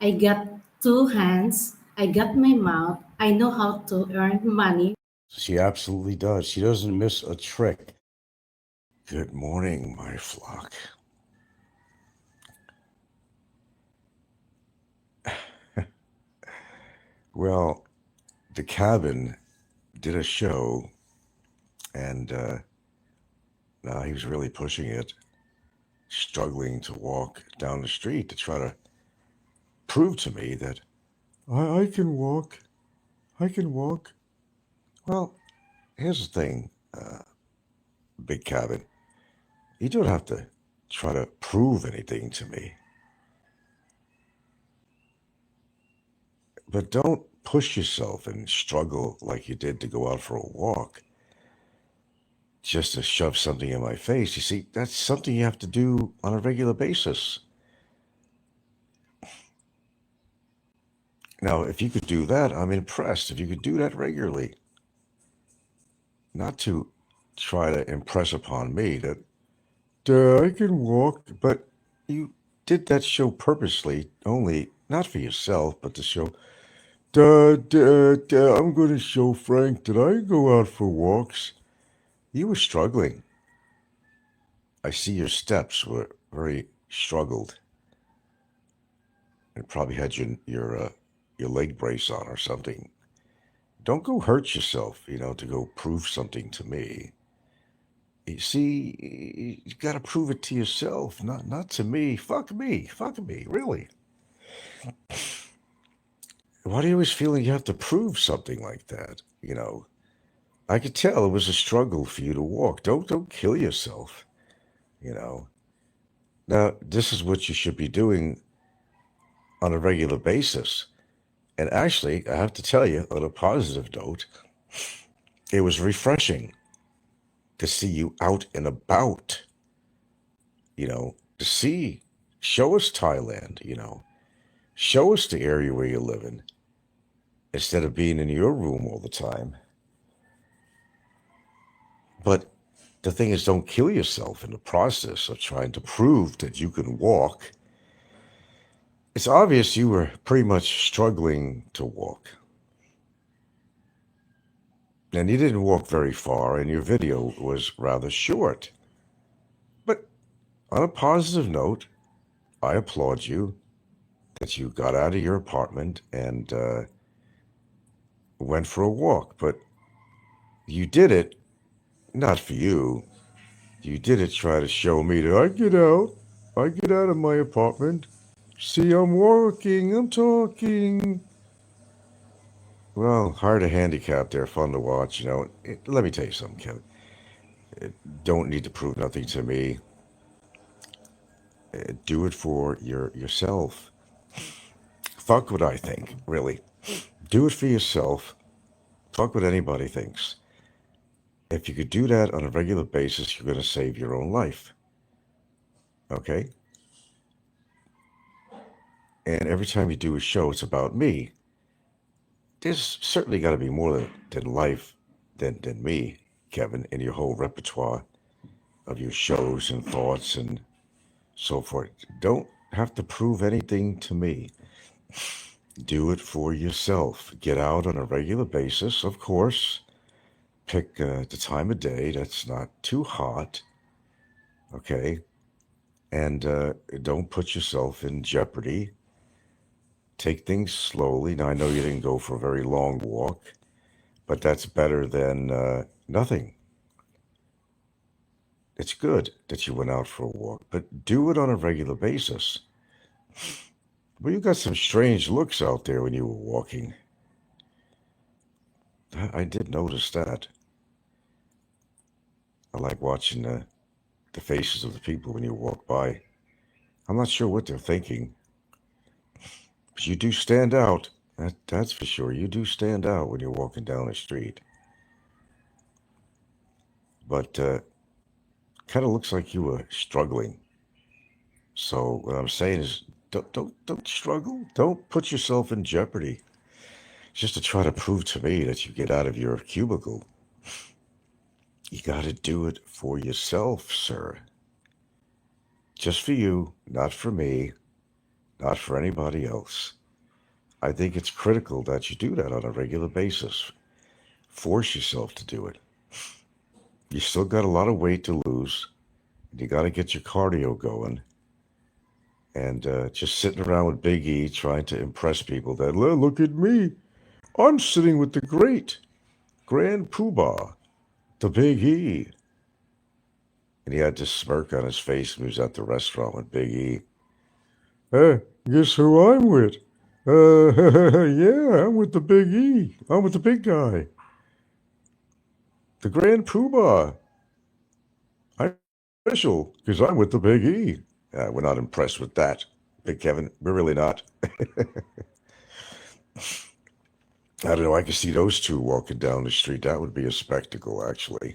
I got two hands, I got my mouth, I know how to earn money. She absolutely does. She doesn't miss a trick. Good morning, my flock. Well, the cabin did a show, and now he was really pushing it, struggling to walk down the street to try to prove to me that I can walk. I can walk. Well, here's the thing, Big Cabin. You don't have to try to prove anything to me, but don't push yourself and struggle like you did to go out for a walk just to shove something in my face. You see, that's something you have to do on a regular basis. Now, if you could do that, I'm impressed. If you could do that regularly, not to try to impress upon me that I can walk, but you did that show purposely, only not for yourself, but to show, I'm going to show Frank that I go out for walks. You were struggling. I see your steps were very struggled, and probably had your leg brace on or something. Don't go hurt yourself, to go prove something to me. You see, you got to prove it to yourself, not to me. Fuck me, really. Why do you always feel like you have to prove something like that? I could tell it was a struggle for you to walk. Don't kill yourself. You know. Now, this is what you should be doing on a regular basis. And actually, I have to tell you, on a positive note, it was refreshing to see you out and about, to see, show us Thailand, show us the area where you live in, instead of being in your room all the time. But the thing is, don't kill yourself in the process of trying to prove that you can walk. It's obvious you were pretty much struggling to walk. And you didn't walk very far, and your video was rather short. But on a positive note, I applaud you that you got out of your apartment and went for a walk. But you did it not for you. You did it try to show me that I get out. I get out of my apartment. See, I'm walking. I'm talking. Well, hard to handicap. They're fun to watch. Let me tell you something, Kevin. Don't need to prove nothing to me. Do it for yourself. Fuck what I think, really. Do it for yourself. Fuck what anybody thinks. If you could do that on a regular basis, you're going to save your own life. Okay? And every time you do a show, it's about me. There's certainly got to be more than life than me, Kevin, in your whole repertoire of your shows and thoughts and so forth. Don't have to prove anything to me. Do it for yourself. Get out on a regular basis, of course. Pick the time of day that's not too hot, okay? And don't put yourself in jeopardy. Take things slowly. Now, I know you didn't go for a very long walk, but that's better than nothing. It's good that you went out for a walk, but do it on a regular basis. Well, you got some strange looks out there when you were walking. I did notice that. I like watching the faces of the people when you walk by. I'm not sure what they're thinking, but you do stand out. That's for sure. You do stand out when you're walking down the street. But kind of looks like you were struggling. So what I'm saying is, don't struggle. Don't put yourself in jeopardy just to try to prove to me that you get out of your cubicle. You got to do it for yourself, sir. Just for you, not for me, not for anybody else. I think it's critical that you do that on a regular basis. Force yourself to do it. You still got a lot of weight to lose. You got to get your cardio going. And just sitting around with Big E trying to impress people that, look at me. I'm sitting with the great Grand Poobah, the Big E. And he had this smirk on his face when he was at the restaurant with Big E. Hey, guess who I'm with? Yeah, I'm with the Big E. I'm with the big guy. The Grand Poobah. I'm special because I'm with the Big E. We're not impressed with that, Big Kevin. We're really not. I don't know. I could see those two walking down the street. That would be a spectacle, actually.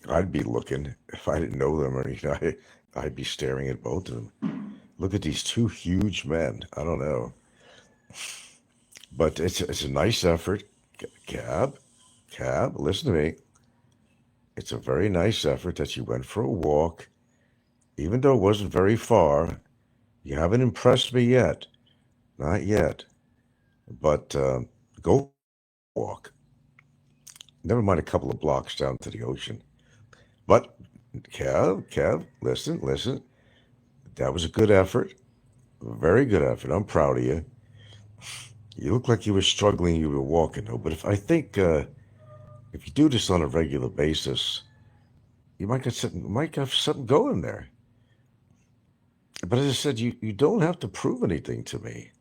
I'd be looking if I didn't know them or anything. I'd be staring at both of them. Look at these two huge men. I don't know, but it's a nice effort. Cab, cab. Listen to me. It's a very nice effort that you went for a walk, even though it wasn't very far. You haven't impressed me yet, not yet. But go for a walk. Never mind a couple of blocks down to the ocean. But Kev, listen, listen. That was a good effort. A very good effort. I'm proud of you. You look like you were struggling. You were walking, though. But if you do this on a regular basis, you might have something going there. But as I said, you don't have to prove anything to me,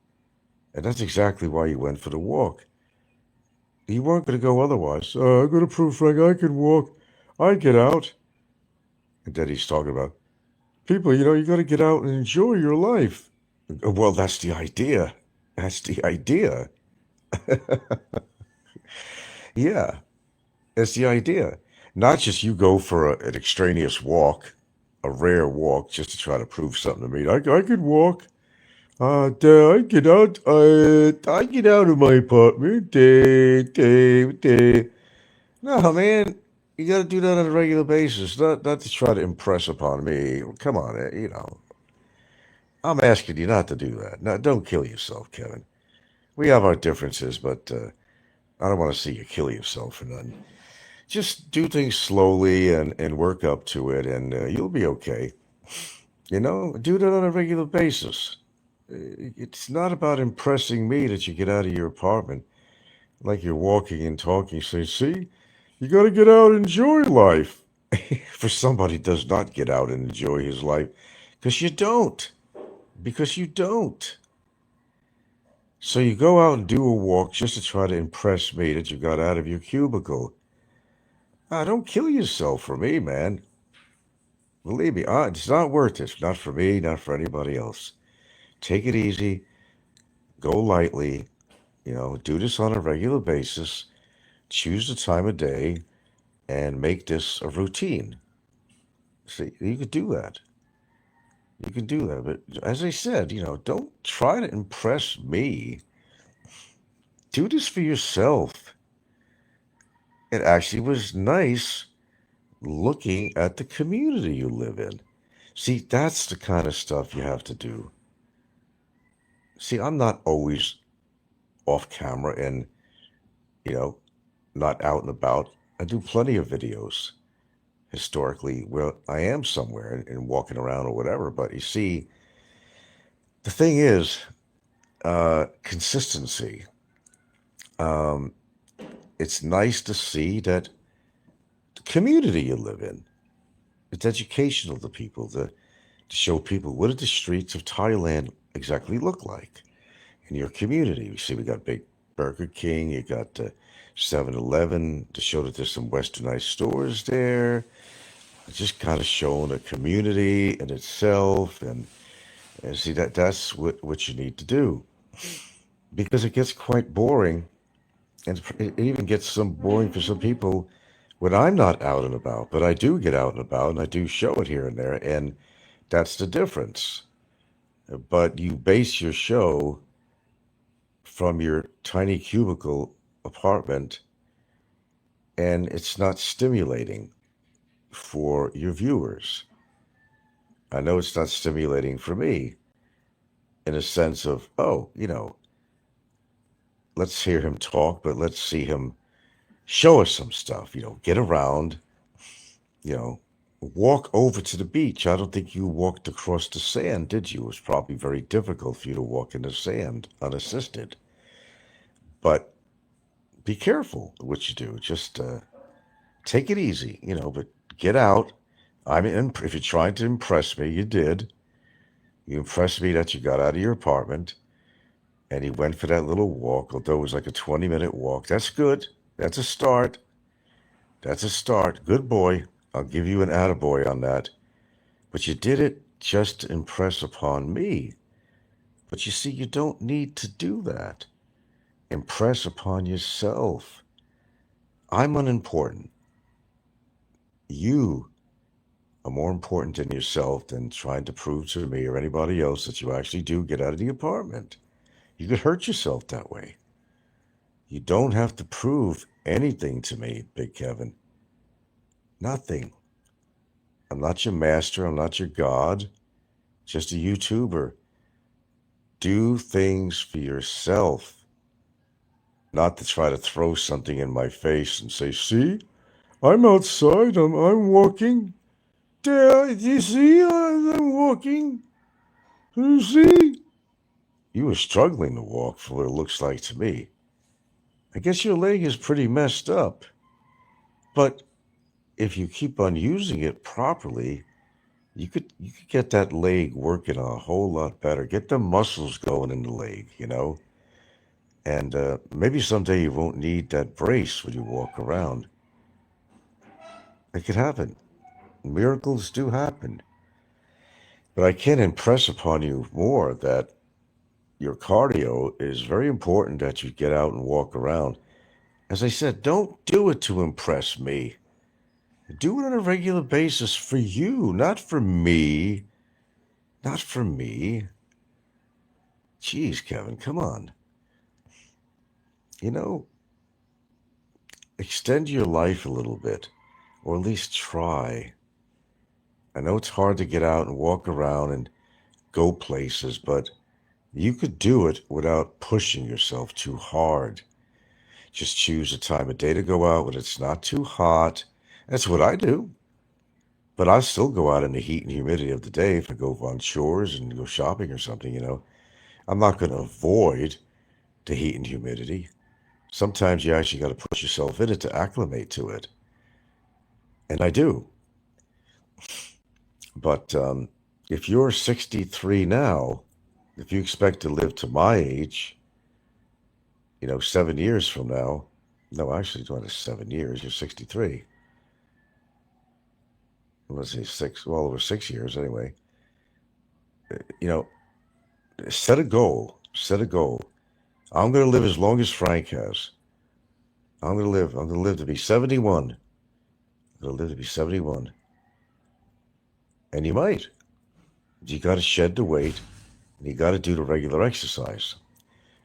and that's exactly why you went for the walk. You weren't going to go otherwise. I'm going to prove, Frank, I can walk. I get out. And then he's talking about people. You got to get out and enjoy your life. Well, that's the idea. That's the idea. Yeah, that's the idea. Not just you go for an extraneous walk, a rare walk, just to try to prove something to me. I could walk. I get out of my apartment. No, man, you got to do that on a regular basis, not to try to impress upon me. Come on, I'm asking you not to do that. No, don't kill yourself, Kevin. We have our differences, but I don't want to see you kill yourself for nothing. Just do things slowly and work up to it, and you'll be okay. Do that on a regular basis. It's not about impressing me that you get out of your apartment like you're walking and talking. Say, see, you got to get out and enjoy life. For somebody does not get out and enjoy his life, because you don't. Because you don't. So you go out and do a walk just to try to impress me that you got out of your cubicle. Don't kill yourself for me, man. Believe me, it's not worth it. Not for me, not for anybody else. Take it easy. Go lightly. Do this on a regular basis. Choose the time of day and make this a routine. See, you could do that. You can do that. But as I said, don't try to impress me. Do this for yourself. It actually was nice looking at the community you live in. See, that's the kind of stuff you have to do. See, I'm not always off camera and, you know, not out and about. I do plenty of videos historically where I am somewhere and walking around or whatever. But you see, the thing is, consistency. Um, it's nice to see that the community you live in, it's educational to people to show people what did the streets of Thailand exactly look like in your community. You see, we got big Burger King, you got 7-Eleven to show that there's some westernized stores there. It's just kind of showing a community in itself, and see that's what you need to do because it gets quite boring, and it even gets some boring for some people when I'm not out and about. But I do get out and about, and I do show it here and there, and that's the difference. But you base your show from your tiny cubicle apartment, and it's not stimulating for your viewers. I know it's not stimulating for me. in a sense of, oh, let's hear him talk, but let's see him show us some stuff. Get around, you know, walk over to the beach. I don't think you walked across the sand, did you? It was probably very difficult for you to walk in the sand unassisted. But be careful what you do. Just take it easy, but get out. If you're trying to impress me, you did. You impressed me that you got out of your apartment and you went for that little walk, although it was like a 20-minute walk. That's good. That's a start. That's a start. Good boy. I'll give you an attaboy on that. But you did it just to impress upon me. But you see, you don't need to do that. Impress upon yourself. I'm unimportant. You are more important in yourself than trying to prove to me or anybody else that you actually do get out of the apartment. You could hurt yourself that way. You don't have to prove anything to me, Big Kevin. Nothing. I'm not your master. I'm not your God. Just a YouTuber. Do things for yourself, not to try to throw something in my face and say, see, I'm outside. I'm walking. There, you see, I'm walking. You see? You were struggling to walk for what it looks like to me. I guess your leg is pretty messed up. But if you keep on using it properly, you could get that leg working a whole lot better. Get the muscles going in the leg. And maybe someday you won't need that brace when you walk around. It could happen. Miracles do happen. But I can't impress upon you more that your cardio is very important that you get out and walk around. As I said, don't do it to impress me. Do it on a regular basis for you, not for me. Not for me. Jeez, Kevin, come on. You know, extend your life a little bit, or at least try. I know it's hard to get out and walk around and go places, but you could do it without pushing yourself too hard. Just choose a time of day to go out when it's not too hot. That's what I do. But I still go out in the heat and humidity of the day if I go on chores and go shopping or something. I'm not going to avoid the heat and humidity. Sometimes you actually got to put yourself in it to acclimate to it. And I do. But if you're 63 now, if you expect to live to my age, 7 years from now, no, actually, it's only 7 years, you're 63. Let's say well over 6 years anyway. You know, set a goal. Set a goal. I'm going to live as long as Frank has. I'm going to live. I'm going to live to be 71. I'm going to live to be 71. And you might. You got to shed the weight, and you got to do the regular exercise.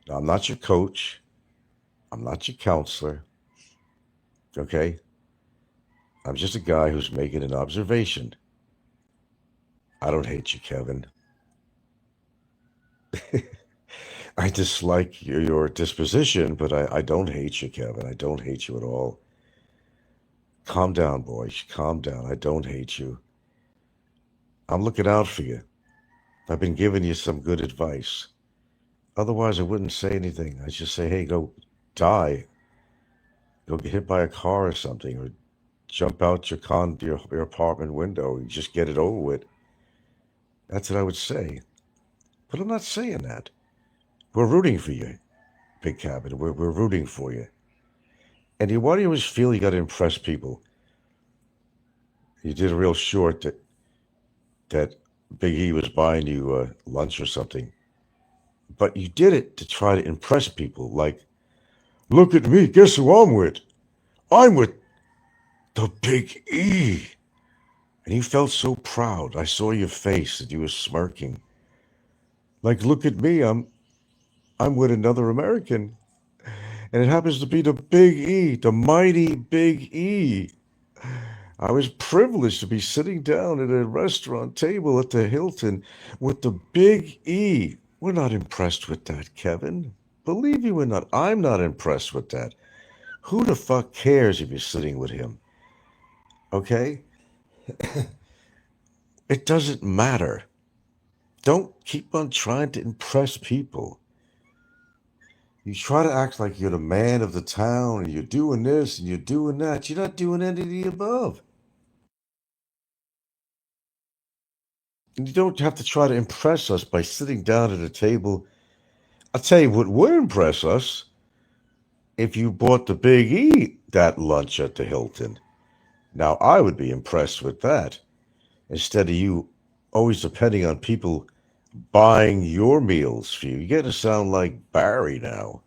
Now, I'm not your coach. I'm not your counselor. Okay? I'm just a guy who's making an observation. I don't hate you, Kevin. I dislike your disposition, but I don't hate you, Kevin. I don't hate you at all. Calm down, boys. Calm down. I don't hate you. I'm looking out for you. I've been giving you some good advice. Otherwise, I wouldn't say anything. I'd just say, hey, go die. Go get hit by a car or something, or jump out your apartment window and just get it over with. That's what I would say. But I'm not saying that. We're rooting for you, Big Cabin. We're rooting for you. And why do you always feel you got to impress people? You did a real short that Big E was buying you lunch or something. But you did it to try to impress people. Like, look at me. Guess who I'm with? I'm with the Big E. And you felt so proud. I saw your face that you were smirking. Like, look at me. I'm with another American. And it happens to be the Big E, the mighty Big E. I was privileged to be sitting down at a restaurant table at the Hilton with the Big E. We're not impressed with that, Kevin. Believe me, we're not. I'm not impressed with that. Who the fuck cares if you're sitting with him? Okay? It doesn't matter. Don't keep on trying to impress people. You try to act like you're the man of the town and you're doing this and you're doing that. You're not doing any of the above. And you don't have to try to impress us by sitting down at a table. I'll tell you what would impress us if you bought the Big E that lunch at the Hilton. Now, I would be impressed with that instead of you always depending on people buying your meals for you. You get to sound like Barry now.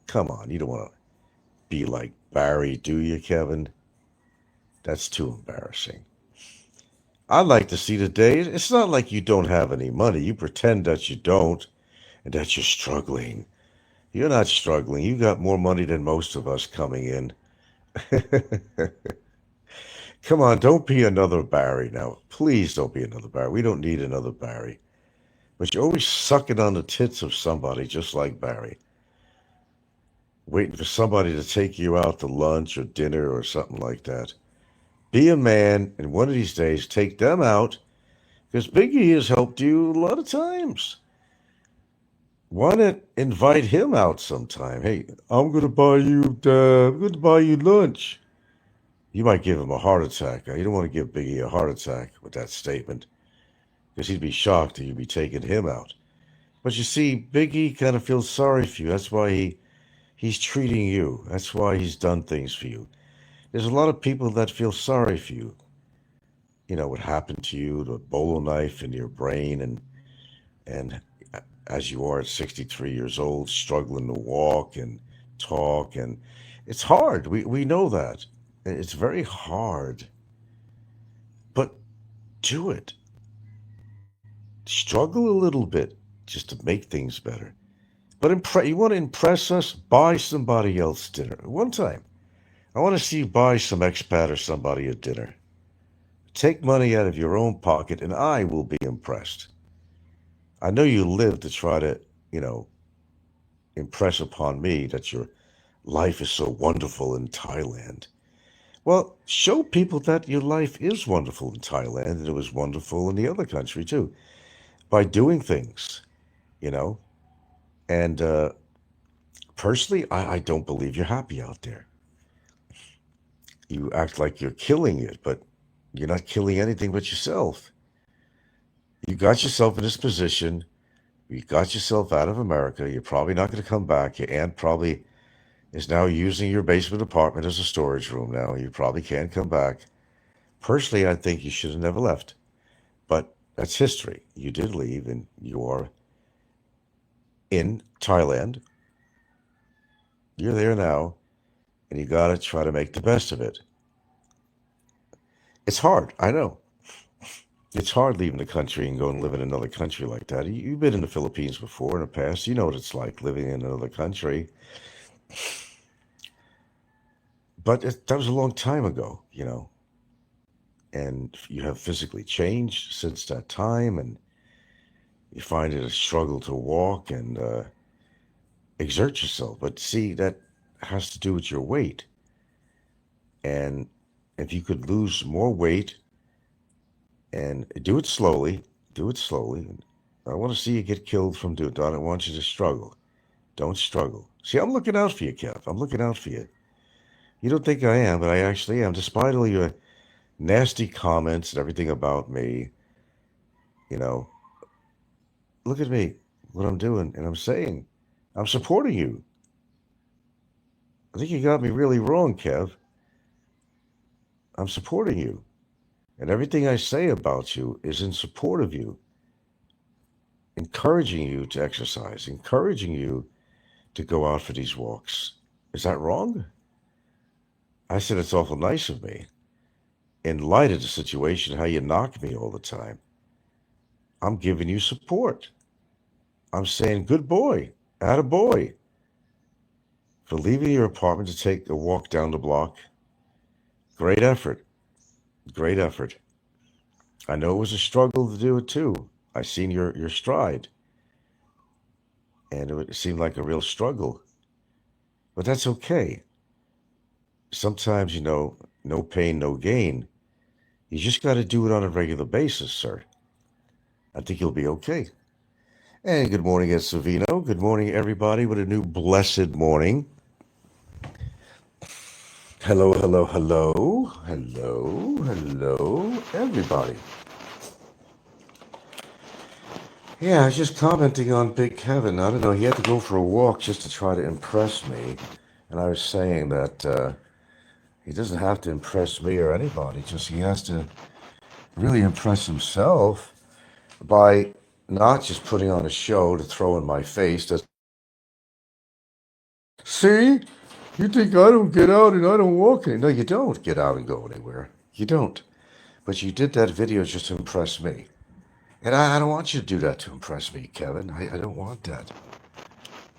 Come on, you don't want to be like Barry, do you, Kevin? That's too embarrassing. I'd like to see the day. It's not like you don't have any money. You pretend that you don't and that you're struggling. You're not struggling. You got more money than most of us coming in. Come on, don't be another Barry now. Please don't be another Barry. We don't need another Barry. But you're always sucking on the tits of somebody just like Barry, waiting for somebody to take you out to lunch or dinner or something like that. Be a man, and one of these days take them out, because Biggie has helped you a lot of times. Why not invite him out sometime? Hey, I'm gonna buy you lunch. You might give him a heart attack. You don't want to give Biggie a heart attack with that statement, because he'd be shocked that you'd be taking him out. But you see, Biggie kind of feels sorry for you. That's why he's treating you. That's why he's done things for you. There's a lot of people that feel sorry for you. You know what happened to you, the bolo knife in your brain, and as you are at 63 years old, struggling to walk and talk, and it's hard. We know that. It's very hard, but do it. Struggle a little bit just to make things better. But you want to impress us? Buy somebody else dinner. One time, I want to see you buy some expat or somebody a dinner. Take money out of your own pocket, and I will be impressed. I know you live to try to, you know, impress upon me that your life is so wonderful in Thailand. Well, show people that your life is wonderful in Thailand and it was wonderful in the other country too by doing things, you know. And personally, I don't believe you're happy out there. You act like you're killing it, but you're not killing anything but yourself. You got yourself in this position. You got yourself out of America. You're probably not going to come back. Your aunt probably is now using your basement apartment as a storage room now. You probably can't come back. Personally, I think you should have never left. But that's history. You did leave and you are in Thailand. You're there now and you got to try to make the best of it. It's hard. I know. It's hard leaving the country and going to live in another country like that. You've been in the Philippines before in the past. You know what it's like living in another country. But that was a long time ago, you know. And you have physically changed since that time. And you find it a struggle to walk and exert yourself. But see, that has to do with your weight. And if you could lose more weight and do it slowly. I want to see you get killed from doing it. I don't want you to struggle. Don't struggle. See, I'm looking out for you, Kev. I'm looking out for you. You don't think I am, but I actually am. Despite all your nasty comments and everything about me, you know, look at me, what I'm doing, and I'm saying, I'm supporting you. I think you got me really wrong, Kev. I'm supporting you. And everything I say about you is in support of you, encouraging you to exercise, encouraging you to go out for these walks. Is that wrong? I said it's awful nice of me. In light of the situation, how you knock me all the time, I'm giving you support. I'm saying, good boy, atta boy, for leaving your apartment to take a walk down the block. Great effort. Great effort. I know it was a struggle to do it too. I seen your stride. and it seemed like a real struggle. But that's okay. Sometimes, no pain, no gain. You just got to do it on a regular basis, sir. I think you'll be okay. And good morning, it's Savino. Good morning, everybody, with a new blessed morning. Hello, hello, hello, hello, hello, everybody. Yeah, I was just commenting on Big Kevin. I don't know, he had to go for a walk just to try to impress me. And I was saying that he doesn't have to impress me or anybody, just he has to really impress himself by not just putting on a show to throw in my face. See, you think I don't get out and I don't walk any. No, you don't get out and go anywhere. You don't. But you did that video just to impress me. And I don't want you to do that to impress me, Kevin. I don't want that.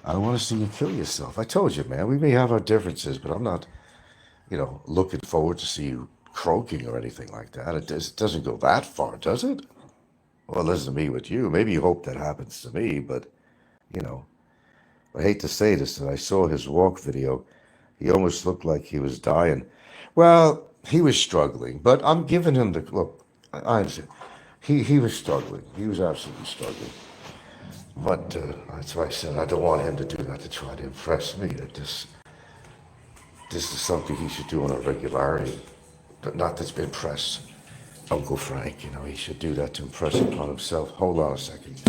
I don't want to see you kill yourself. I told you, man, we may have our differences, but I'm not, looking forward to see you croaking or anything like that. It doesn't go that far, does it? Well, listen to me with you. Maybe you hope that happens to me, but, you know, I hate to say this, and I saw his walk video. He almost looked like he was dying. Well, he was struggling, but I'm giving him the look. I understand. He was struggling. He was absolutely struggling. But that's why I said I don't want him to do that to try to impress me. That this is something he should do on a regularity, but not to impress Uncle Frank. He should do that to impress upon himself. Hold on a second.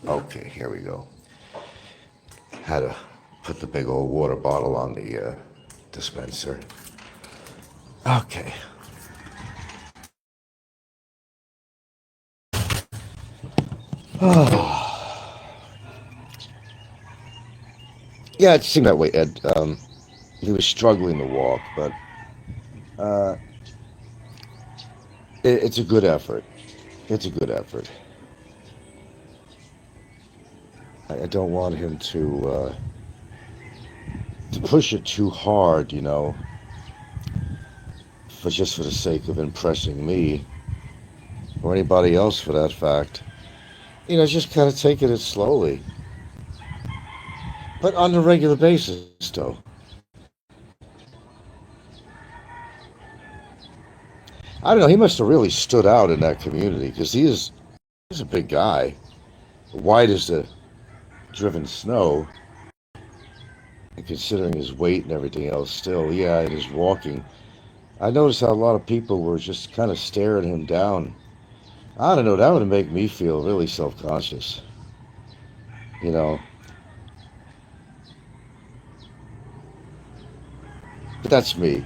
Okay, here we go. Had to put the big old water bottle on the dispenser. Okay. Yeah, it seemed that way, Ed. He was struggling to walk, but uh, it's a good effort. It's a good effort. I don't want him to push it too hard, for the sake of impressing me or anybody else for that fact. Just kind of taking it slowly, but on a regular basis, though. I don't know. He must have really stood out in that community because he's a big guy, white as the driven snow, and considering his weight and everything else, still, yeah, and his walking. I noticed how a lot of people were just kind of staring him down. I don't know. That would make me feel really self-conscious, you know. But that's me.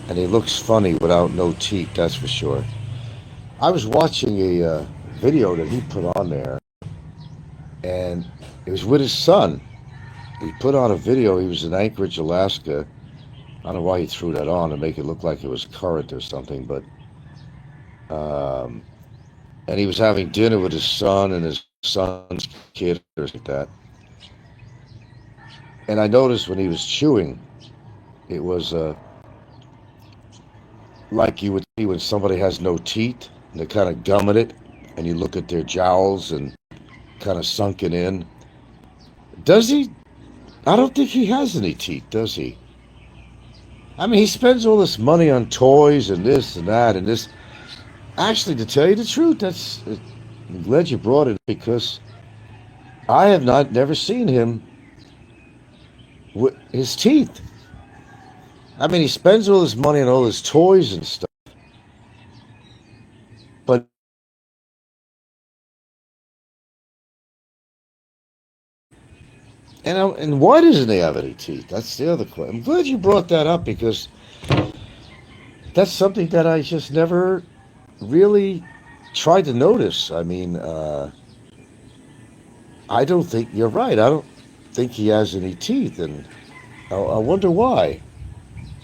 And he looks funny without no teeth, that's for sure. I was watching a video that he put on there, and it was with his son. He put on a video. He was in Anchorage, Alaska. I don't know why he threw that on to make it look like it was current or something, but and he was having dinner with his son and his son's kid or something like that. And I noticed when he was chewing, it was like you would see when somebody has no teeth and they're kind of gumming it, and you look at their jowls and kind of sunken in. Does he? I don't think he has any teeth, does he? I mean, he spends all this money on toys and this and that and this. Actually, to tell you the truth, I'm glad you brought it because I have never seen him with his teeth. I mean, he spends all his money on all his toys and stuff, but and why doesn't he have any teeth? That's the other question. I'm glad you brought that up because that's something that I just never really tried to notice. I don't think you're right. I don't think he has any teeth, and I wonder why.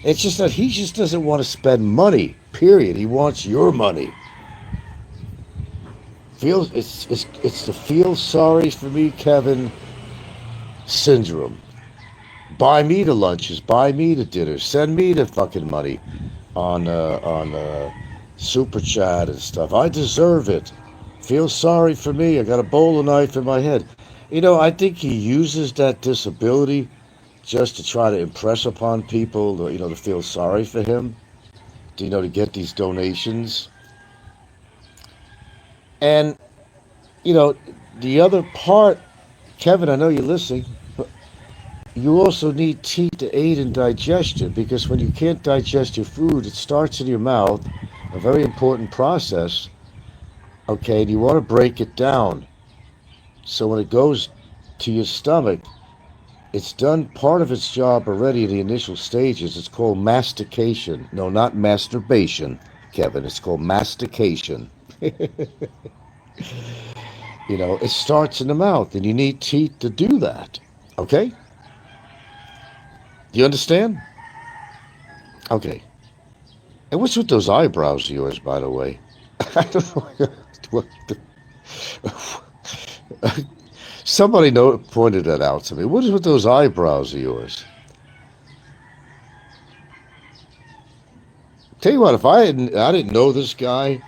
It's just that he just doesn't want to spend money. Period. He wants your money. It's the feel sorry for me, Kevin syndrome. Buy me the lunches, buy me the dinners, send me the fucking money on super chat and stuff. I deserve it. Feel sorry for me. I got a bowl of knife in my head. I think he uses that disability just to try to impress upon people, to feel sorry for him, to get these donations. And, you know, the other part, Kevin, I know you're listening, but you also need teeth to aid in digestion because when you can't digest your food, it starts in your mouth, a very important process, okay, and you want to break it down. So when it goes to your stomach, it's done part of its job already in the initial stages. It's called mastication. No, not masturbation, Kevin. It's called mastication. It starts in the mouth, and you need teeth to do that. Okay? Do you understand? Okay. And what's with those eyebrows of yours, by the way? I don't know what the, somebody pointed that out to me. What is with those eyebrows of yours? Tell you what, if I didn't know this guy,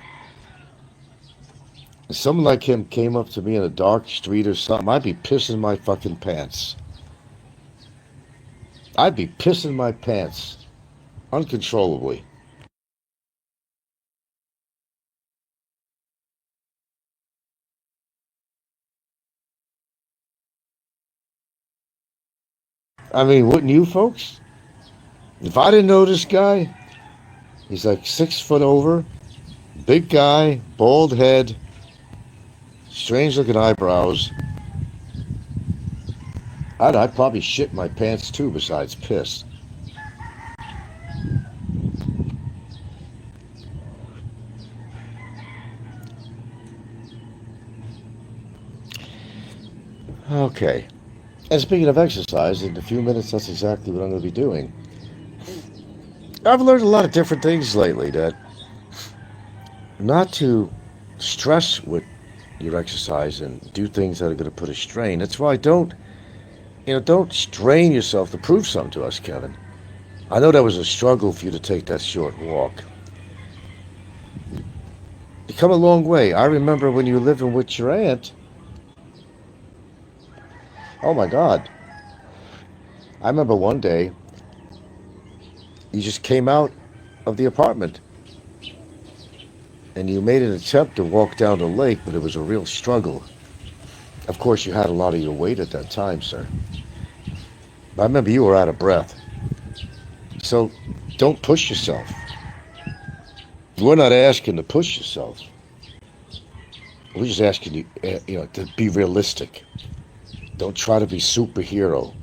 and someone like him came up to me in a dark street or something, I'd be pissing my fucking pants. I'd be pissing my pants uncontrollably. I mean, wouldn't you, folks? If I didn't know this guy, he's like 6 foot over, big guy, bald head, strange looking eyebrows. I'd probably shit my pants too, besides piss. Okay. And speaking of exercise, in a few minutes, that's exactly what I'm going to be doing. I've learned a lot of different things lately that not to stress with your exercise and do things that are going to put a strain. That's why don't strain yourself to prove something to us, Kevin. I know that was a struggle for you to take that short walk. You come a long way. I remember when you were living with your aunt. Oh my God. I remember one day you just came out of the apartment and you made an attempt to walk down the lake, but it was a real struggle. Of course, you had a lot of your weight at that time, sir. But I remember you were out of breath. So don't push yourself. We're not asking to push yourself. We're just asking you, to be realistic. Don't try to be superhero.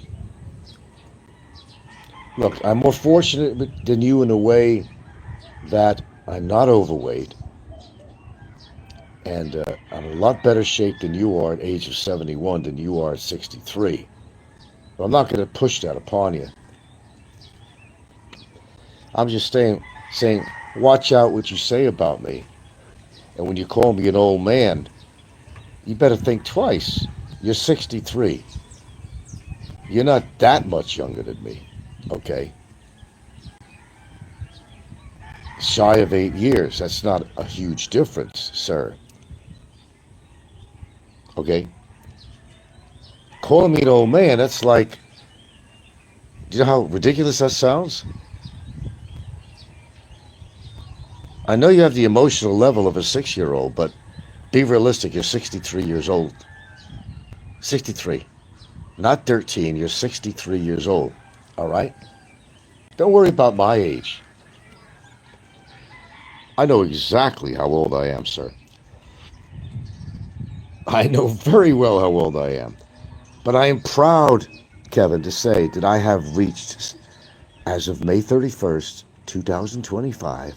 Look, I'm more fortunate than you in a way that I'm not overweight. And I'm in a lot better shape than you are at age of 71 than you are at 63. But I'm not going to push that upon you. I'm just saying, watch out what you say about me. And when you call me an old man, you better think twice. You're 63. You're not that much younger than me, okay? Shy of 8 years. That's not a huge difference, sir. Okay? Calling me an old man, that's like, do you know how ridiculous that sounds? I know you have the emotional level of a 6-year-old, but be realistic. You're 63 years old. 63. Not 13. You're 63 years old. All right? Don't worry about my age. I know exactly how old I am, sir. I know very well how old I am. But I am proud, Kevin, to say that I have reached, as of May 31st, 2025,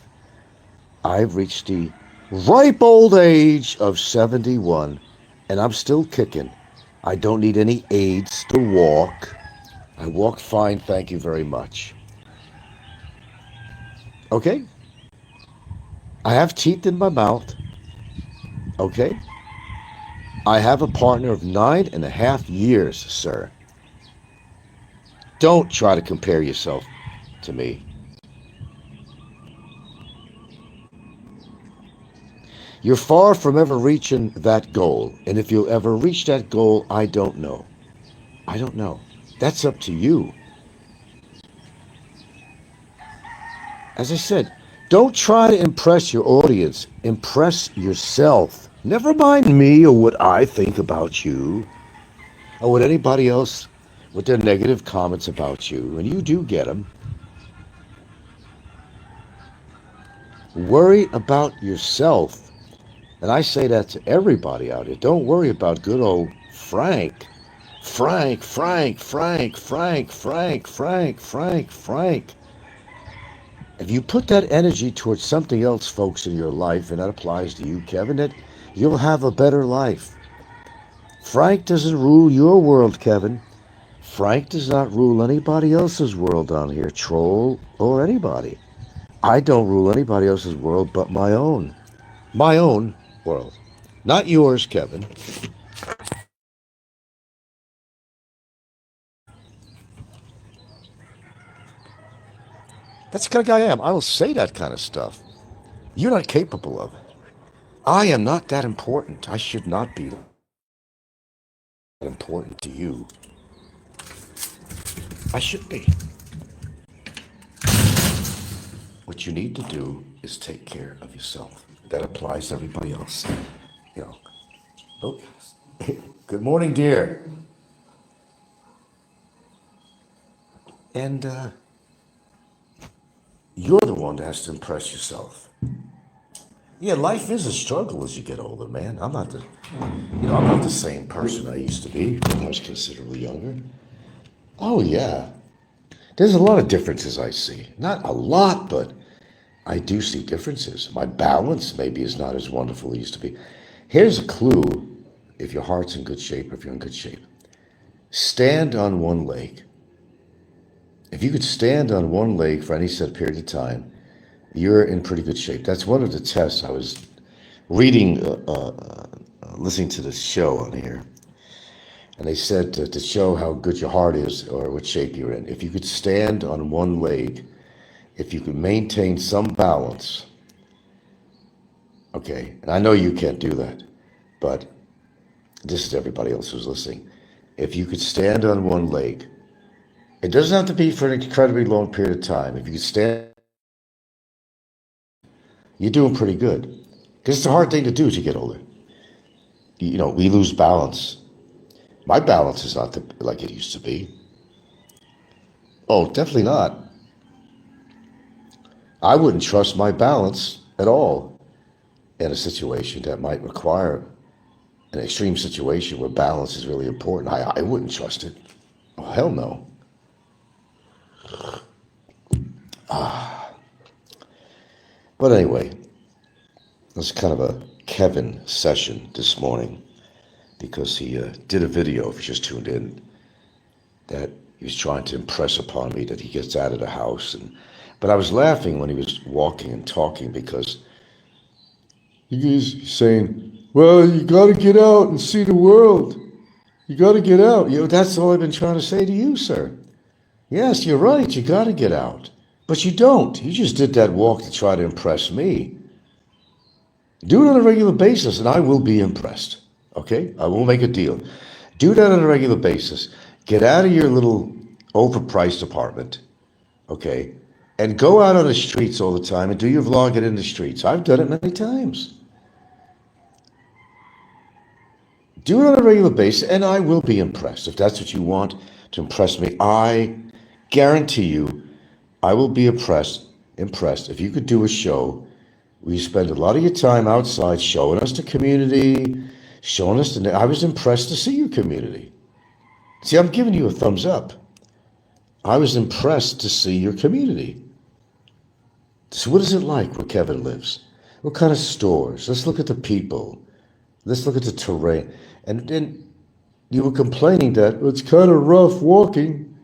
I've reached the ripe old age of 71, and I'm still kicking. I don't need any aids to walk. I walk fine, thank you very much. Okay? I have teeth in my mouth. Okay? I have a partner of 9.5 years, sir. Don't try to compare yourself to me. You're far from ever reaching that goal. And if you'll ever reach that goal, I don't know. I don't know. That's up to you. As I said, don't try to impress your audience. Impress yourself. Never mind me or what I think about you or what anybody else with their negative comments about you. And you do get them. Worry about yourself. And I say that to everybody out here. Don't worry about good old Frank. Frank, Frank, Frank, Frank, Frank, Frank, Frank, Frank. If you put that energy towards something else, folks, in your life, and that applies to you, Kevin, that you'll have a better life. Frank doesn't rule your world, Kevin. Frank does not rule anybody else's world on here, troll or anybody. I don't rule anybody else's world but my own. My own world. Not yours, Kevin. That's the kind of guy I am. I will say that kind of stuff. You're not capable of it. I am not that important. I should not be that important to you. I should be. What you need to do is take care of yourself. That applies to everybody else. You know. Oh, good morning, dear. And you're the one that has to impress yourself. Yeah, life is a struggle as you get older, man. I'm not the same person I used to be when I was considerably younger. Oh yeah, there's a lot of differences I see. Not a lot, but I do see differences. My balance maybe is not as wonderful as it used to be. Here's a clue if your heart's in good shape, if you're in good shape. Stand on one leg. If you could stand on one leg for any set period of time, you're in pretty good shape. That's one of the tests. I was reading, listening to this show on here, and they said to show how good your heart is or what shape you're in. If you could stand on one leg, if you could maintain some balance, okay, and I know you can't do that, but this is everybody else who's listening. If you could stand on one leg, it doesn't have to be for an incredibly long period of time. If you could stand, you're doing pretty good. Because it's a hard thing to do as you get older. You know, we lose balance. My balance is not like it used to be. Oh, definitely not. I wouldn't trust my balance at all in a situation that might require an extreme situation where balance is really important. I wouldn't trust it. Oh, hell no. But anyway, it was kind of a Kevin session this morning because he did a video, if you just tuned in, that he was trying to impress upon me that he gets out of the house. But I was laughing when he was walking and talking because he's saying, well, you got to get out and see the world. You got to get out. You know, that's all I've been trying to say to you, sir. Yes, you're right. You got to get out. But you don't. You just did that walk to try to impress me. Do it on a regular basis and I will be impressed. Okay? I will make a deal. Do that on a regular basis. Get out of your little overpriced apartment. Okay? And go out on the streets all the time and do your vlogging in the streets. I've done it many times. Do it on a regular basis and I will be impressed. If that's what you want to impress me, I guarantee you I will be impressed if you could do a show where you spend a lot of your time outside showing us the community, showing us I was impressed to see your community. See, I'm giving you a thumbs up. I was impressed to see your community. So what is it like where Kevin lives? What kind of stores? Let's look at the people. Let's look at the terrain. And then you were complaining that it's kind of rough walking,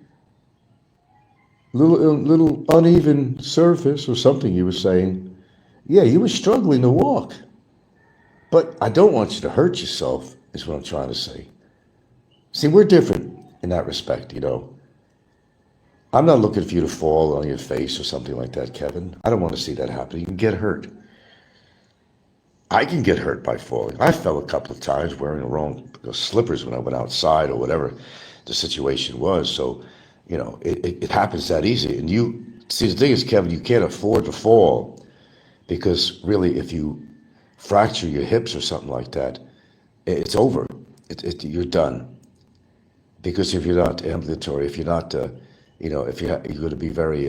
little uneven surface or something you were saying. Yeah, you were struggling to walk. But I don't want you to hurt yourself, is what I'm trying to say. See, we're different in that respect, you know. I'm not looking for you to fall on your face or something like that, Kevin. I don't want to see that happen. You can get hurt. I can get hurt by falling. I fell a couple of times wearing the wrong slippers when I went outside or whatever the situation was. So, you know, it happens that easy. And you see, the thing is, Kevin, you can't afford to fall because really, if you fracture your hips or something like that, it's over. You're done. Because if you're not ambulatory, if you're not, if you're going to be very,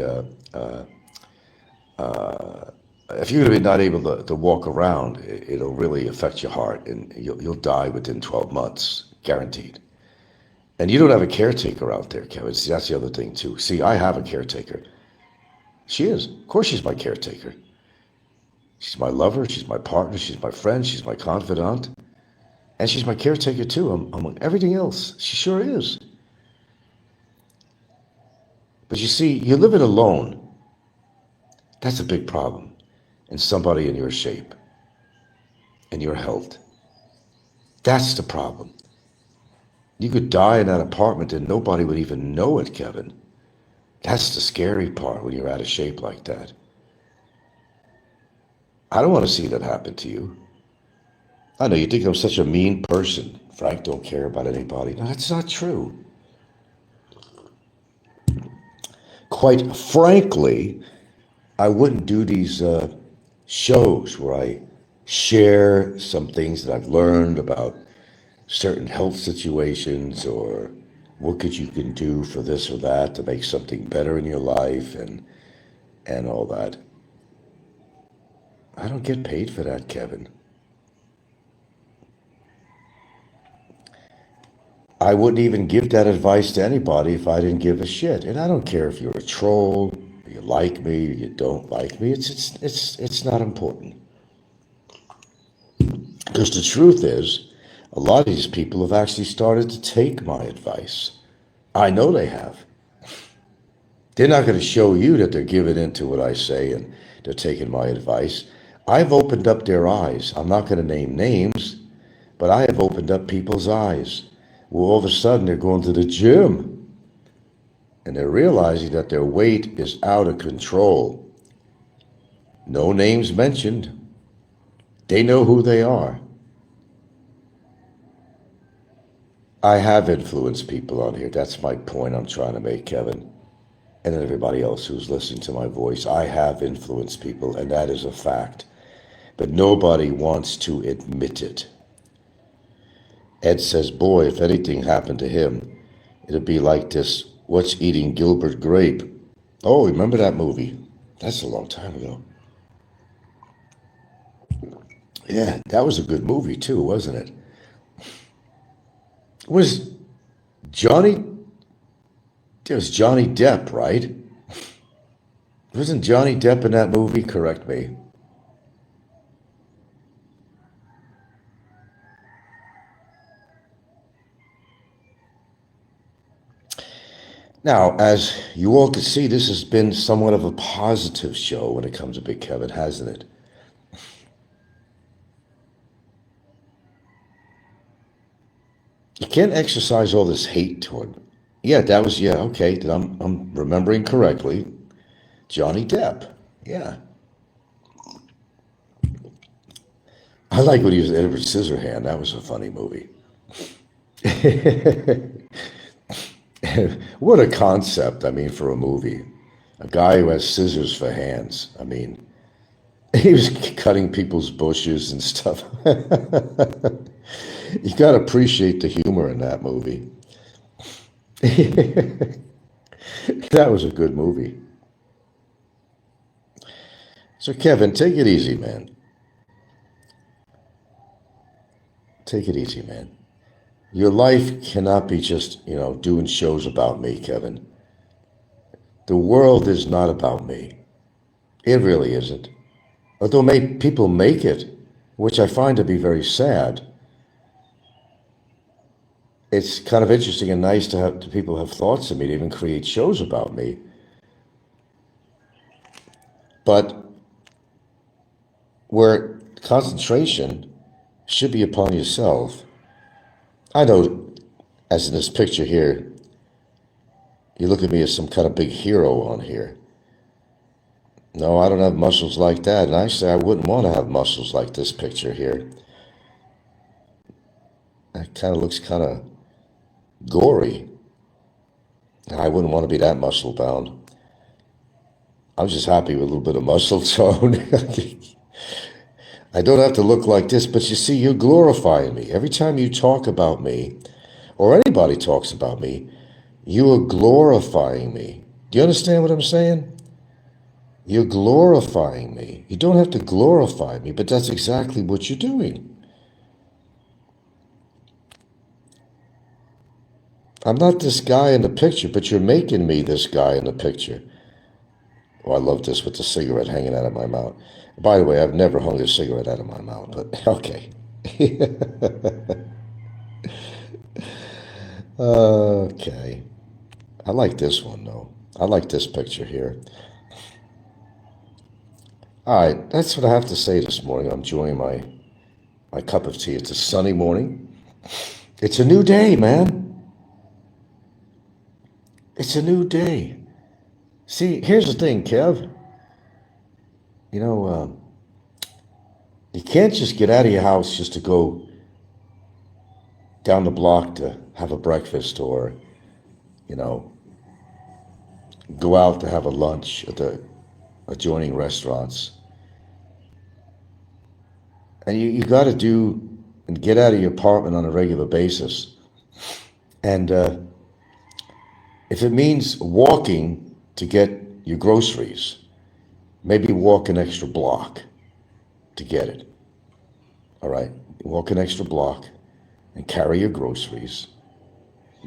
if you're going to be not able to walk around, it'll really affect your heart, and you'll die within 12 months, guaranteed. And you don't have a caretaker out there, Kevin. See, that's the other thing too. See, I have a caretaker. She is, of course, she's my caretaker. She's my lover. She's my partner. She's my friend. She's my confidant. And she's my caretaker too, among everything else. She sure is. But you see, you're living alone. That's a big problem. And somebody in your shape, in your health. That's the problem. You could die in that apartment and nobody would even know it, Kevin. That's the scary part when you're out of shape like that. I don't want to see that happen to you. I know you think I'm such a mean person. Frank don't care about anybody. No, that's not true. Quite frankly, I wouldn't do these shows where I share some things that I've learned about certain health situations or what you can do for this or that to make something better in your life and all that. I don't get paid for that, Kevin. I wouldn't even give that advice to anybody if I didn't give a shit. And I don't care if you're a troll, you like me, or you don't like me. It's not important. Because the truth is, a lot of these people have actually started to take my advice. I know they have. They're not going to show you that they're giving in to what I say and they're taking my advice. I've opened up their eyes. I'm not going to name names, but I have opened up people's eyes. Well, all of a sudden they're going to the gym and they're realizing that their weight is out of control. No names mentioned. They know who they are. I have influenced people on here. That's my point I'm trying to make, Kevin. And everybody else who's listening to my voice. I have influenced people, and that is a fact. But nobody wants to admit it. Ed says, boy, if anything happened to him, it'd be like this What's Eating Gilbert Grape? Oh, remember that movie? That's a long time ago. Yeah, that was a good movie too, wasn't it? Was Johnny, it was Johnny Depp, right? Wasn't Johnny Depp in that movie? Correct me. Now, as you all can see, this has been somewhat of a positive show when it comes to Big Kevin, hasn't it? You can't exercise all this hate toward me. Yeah, that was, yeah, okay, I'm remembering correctly. Johnny Depp, yeah. I like when he was Edward Scissorhand. That was a funny movie. What a concept, I mean, for a movie. A guy who has scissors for hands. I mean, he was cutting people's bushes and stuff. You got to appreciate the humor in that movie. That was a good movie. So, Kevin, take it easy, man. Take it easy, man. Your life cannot be just, doing shows about me, Kevin. The world is not about me. It really isn't. Although people make it, which I find to be very sad, it's kind of interesting and nice to have people have thoughts of me, to even create shows about me. But where concentration should be upon yourself, I know, as in this picture here, you look at me as some kind of big hero on here. No, I don't have muscles like that. And actually, I wouldn't want to have muscles like this picture here. It kind of looks kind of gory. I wouldn't want to be that muscle bound. I'm just happy with a little bit of muscle tone. I don't have to look like this, but you see, you're glorifying me. Every time you talk about me, or anybody talks about me, you are glorifying me. Do you understand what I'm saying? You're glorifying me. You don't have to glorify me, but that's exactly what you're doing. I'm not this guy in the picture, but you're making me this guy in the picture. Oh, I love this with the cigarette hanging out of my mouth. By the way, I've never hung a cigarette out of my mouth, but okay. Okay. I like this one, though. I like this picture here. All right, that's what I have to say this morning. I'm enjoying my cup of tea. It's a sunny morning. It's a new day, man. It's a new day. See, here's the thing, Kev. You know, you can't just get out of your house just to go down the block to have a breakfast, or, go out to have a lunch at the adjoining restaurants. And you got to do and get out of your apartment on a regular basis. And if it means walking to get your groceries, maybe walk an extra block to get it. All right? Walk an extra block and carry your groceries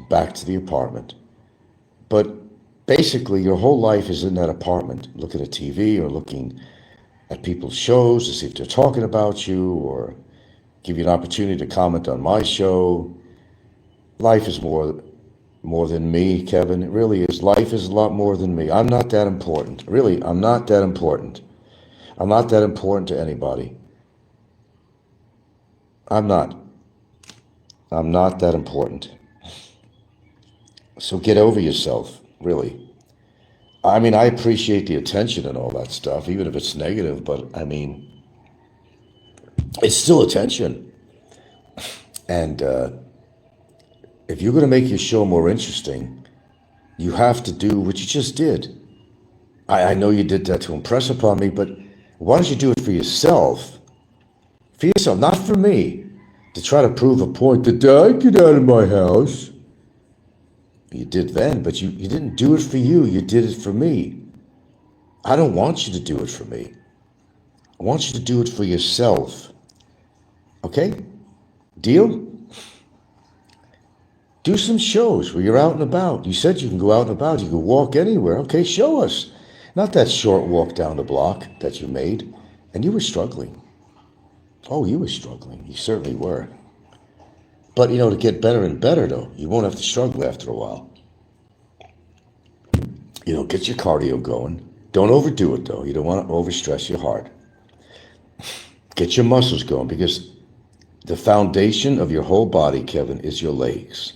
back to the apartment. But basically, your whole life is in that apartment, looking at TV or looking at people's shows to see if they're talking about you, or give you an opportunity to comment on my show. Life is more than me, Kevin. It really is. Life is a lot more than me. I'm not that important. Really, I'm not that important. I'm not that important to anybody. I'm not. I'm not that important. So get over yourself, really. I mean, I appreciate the attention and all that stuff, even if it's negative, but I mean, it's still attention. And if you're going to make your show more interesting, you have to do what you just did. I know you did that to impress upon me, but why don't you do it for yourself? For yourself, not for me, to try to prove a point that I get out of my house. You did then, but you didn't do it for you. You did it for me. I don't want you to do it for me. I want you to do it for yourself. Okay? Deal? Do some shows where you're out and about. You said you can go out and about. You can walk anywhere. Okay, show us. Not that short walk down the block that you made. And you were struggling. Oh, you were struggling. You certainly were. But, to get better and better, though, you won't have to struggle after a while. Get your cardio going. Don't overdo it, though. You don't want to overstress your heart. Get your muscles going, because the foundation of your whole body, Kevin, is your legs.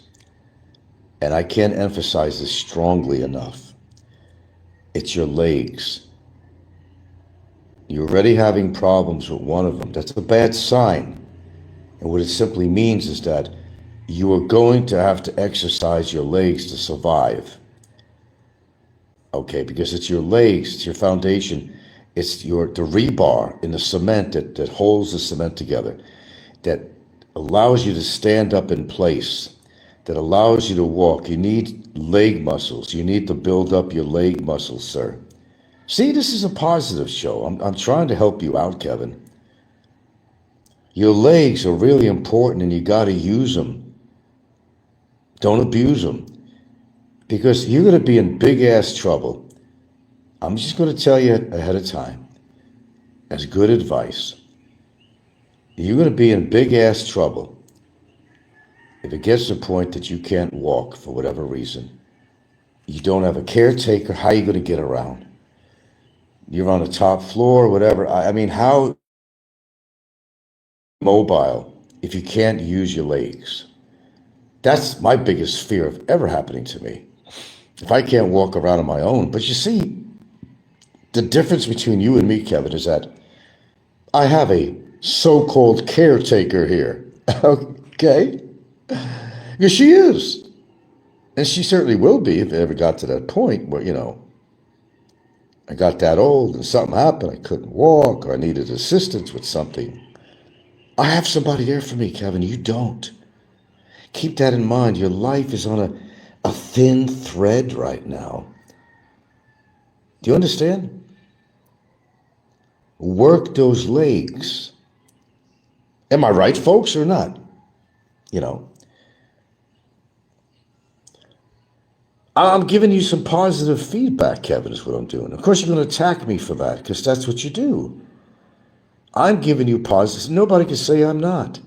And I can't emphasize this strongly enough. It's your legs. You're already having problems with one of them. That's a bad sign. And what it simply means is that you are going to have to exercise your legs to survive. Okay, because it's your legs, it's your foundation, it's the rebar in the cement that holds the cement together, that allows you to stand up in place, that allows you to walk. You need leg muscles. You need to build up your leg muscles, sir. See, this is a positive show. I'm trying to help you out, Kevin. Your legs are really important, and you got to use them. Don't abuse them, because you're going to be in big-ass trouble. I'm just going to tell you ahead of time. as good advice. You're going to be in big ass trouble if it gets to the point that you can't walk for whatever reason. You don't have a caretaker. How are you going to get around? You're on the top floor, whatever. I mean, how mobile if you can't use your legs? That's my biggest fear of ever happening to me. If I can't walk around on my own. But you see, the difference between you and me, Kevin, is that I have a so-called caretaker here. Okay? Because she is. And she certainly will be if it ever got to that point where, I got that old and something happened. I couldn't walk or I needed assistance with something. I have somebody there for me, Kevin. You don't. Keep that in mind. Your life is on a thin thread right now. Do you understand? Work those legs. Am I right, folks, or not? I'm giving you some positive feedback, Kevin, is what I'm doing. Of course, you're going to attack me for that because that's what you do. I'm giving you positive. Nobody can say I'm not.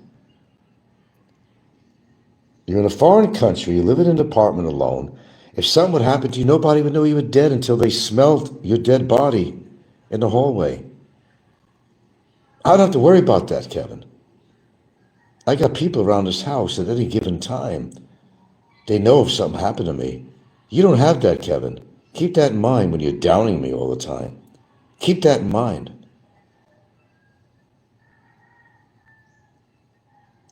You're in a foreign country. You live in an apartment alone. If something would happen to you, nobody would know you were dead until they smelled your dead body in the hallway. I don't have to worry about that, Kevin. I got people around this house at any given time. They know if something happened to me. You don't have that, Kevin. Keep that in mind when you're downing me all the time. Keep that in mind.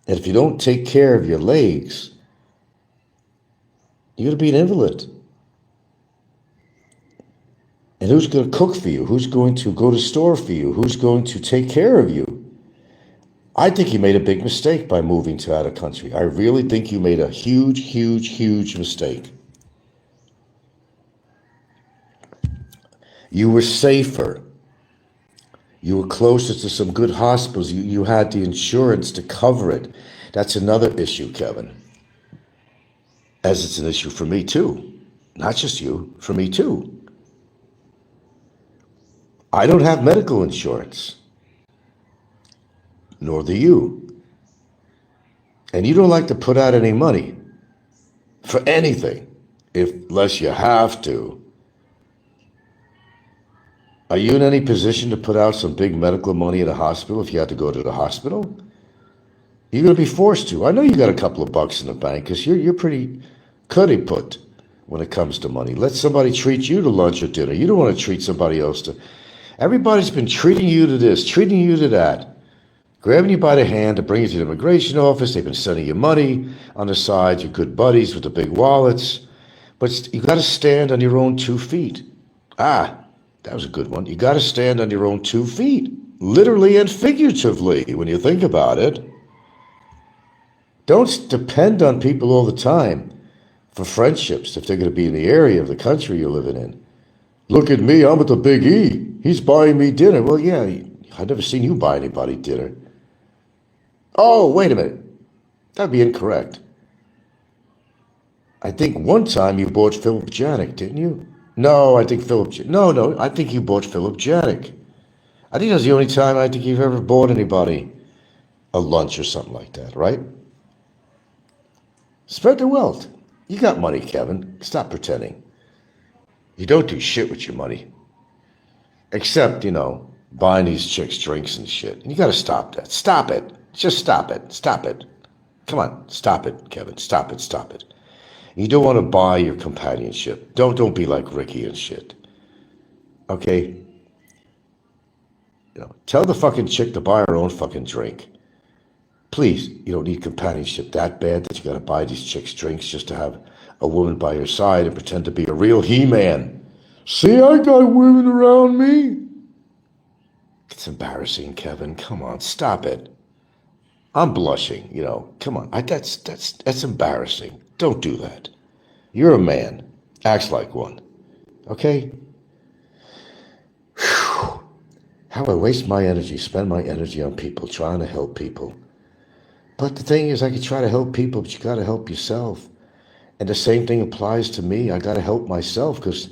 And if you don't take care of your legs, you're going to be an invalid. And who's going to cook for you? Who's going to go to the store for you? Who's going to take care of you? I think you made a big mistake by moving to out of country. I really think you made a huge, huge, huge mistake. You were safer. You were closer to some good hospitals. You had the insurance to cover it. That's another issue, Kevin. As it's an issue for me too. Not just you, for me too. I don't have medical insurance. Nor do you. And you don't like to put out any money for anything, unless you have to. Are you in any position to put out some big medical money at a hospital if you had to go to the hospital? You're going to be forced to. I know you got a couple of bucks in the bank because you're pretty cuddy put when it comes to money. Let somebody treat you to lunch or dinner. You don't want to treat somebody else to. Everybody's been treating you to this, treating you to that, grabbing you by the hand to bring you to the immigration office. They've been sending you money on the side. You're good buddies with the big wallets. But you got to stand on your own 2 feet. That was a good one. You got to stand on your own 2 feet, literally and figuratively, when you think about it. Don't depend on people all the time for friendships if they're going to be in the area of the country you're living in. Look at me, I'm at the Big E. He's buying me dinner. Well, yeah, I've never seen you buy anybody dinner. Oh, wait a minute. That'd be incorrect. I think one time you bought Philip Janik, didn't you? No, I think I think you bought Philip Janik. I think that's the only time I think you've ever bought anybody a lunch or something like that, right? Spread the wealth. You got money, Kevin. Stop pretending. You don't do shit with your money. Except, buying these chicks drinks and shit. And you got to stop that. Stop it. Just stop it. Stop it. Come on. Stop it, Kevin. Stop it. Stop it. You don't want to buy your companionship. Don't be like Ricky and shit. Okay? Tell the fucking chick to buy her own fucking drink. Please, you don't need companionship that bad that you got to buy these chicks drinks just to have a woman by your side and pretend to be a real He-Man. See, I got women around me. It's embarrassing, Kevin. Come on, stop it. I'm blushing, Come on, that's embarrassing. Don't do that. You're a man. Act like one. Okay? Whew. How I waste my energy, spend my energy on people, trying to help people. But the thing is, I could try to help people, but you got to help yourself. And the same thing applies to me. I got to help myself because,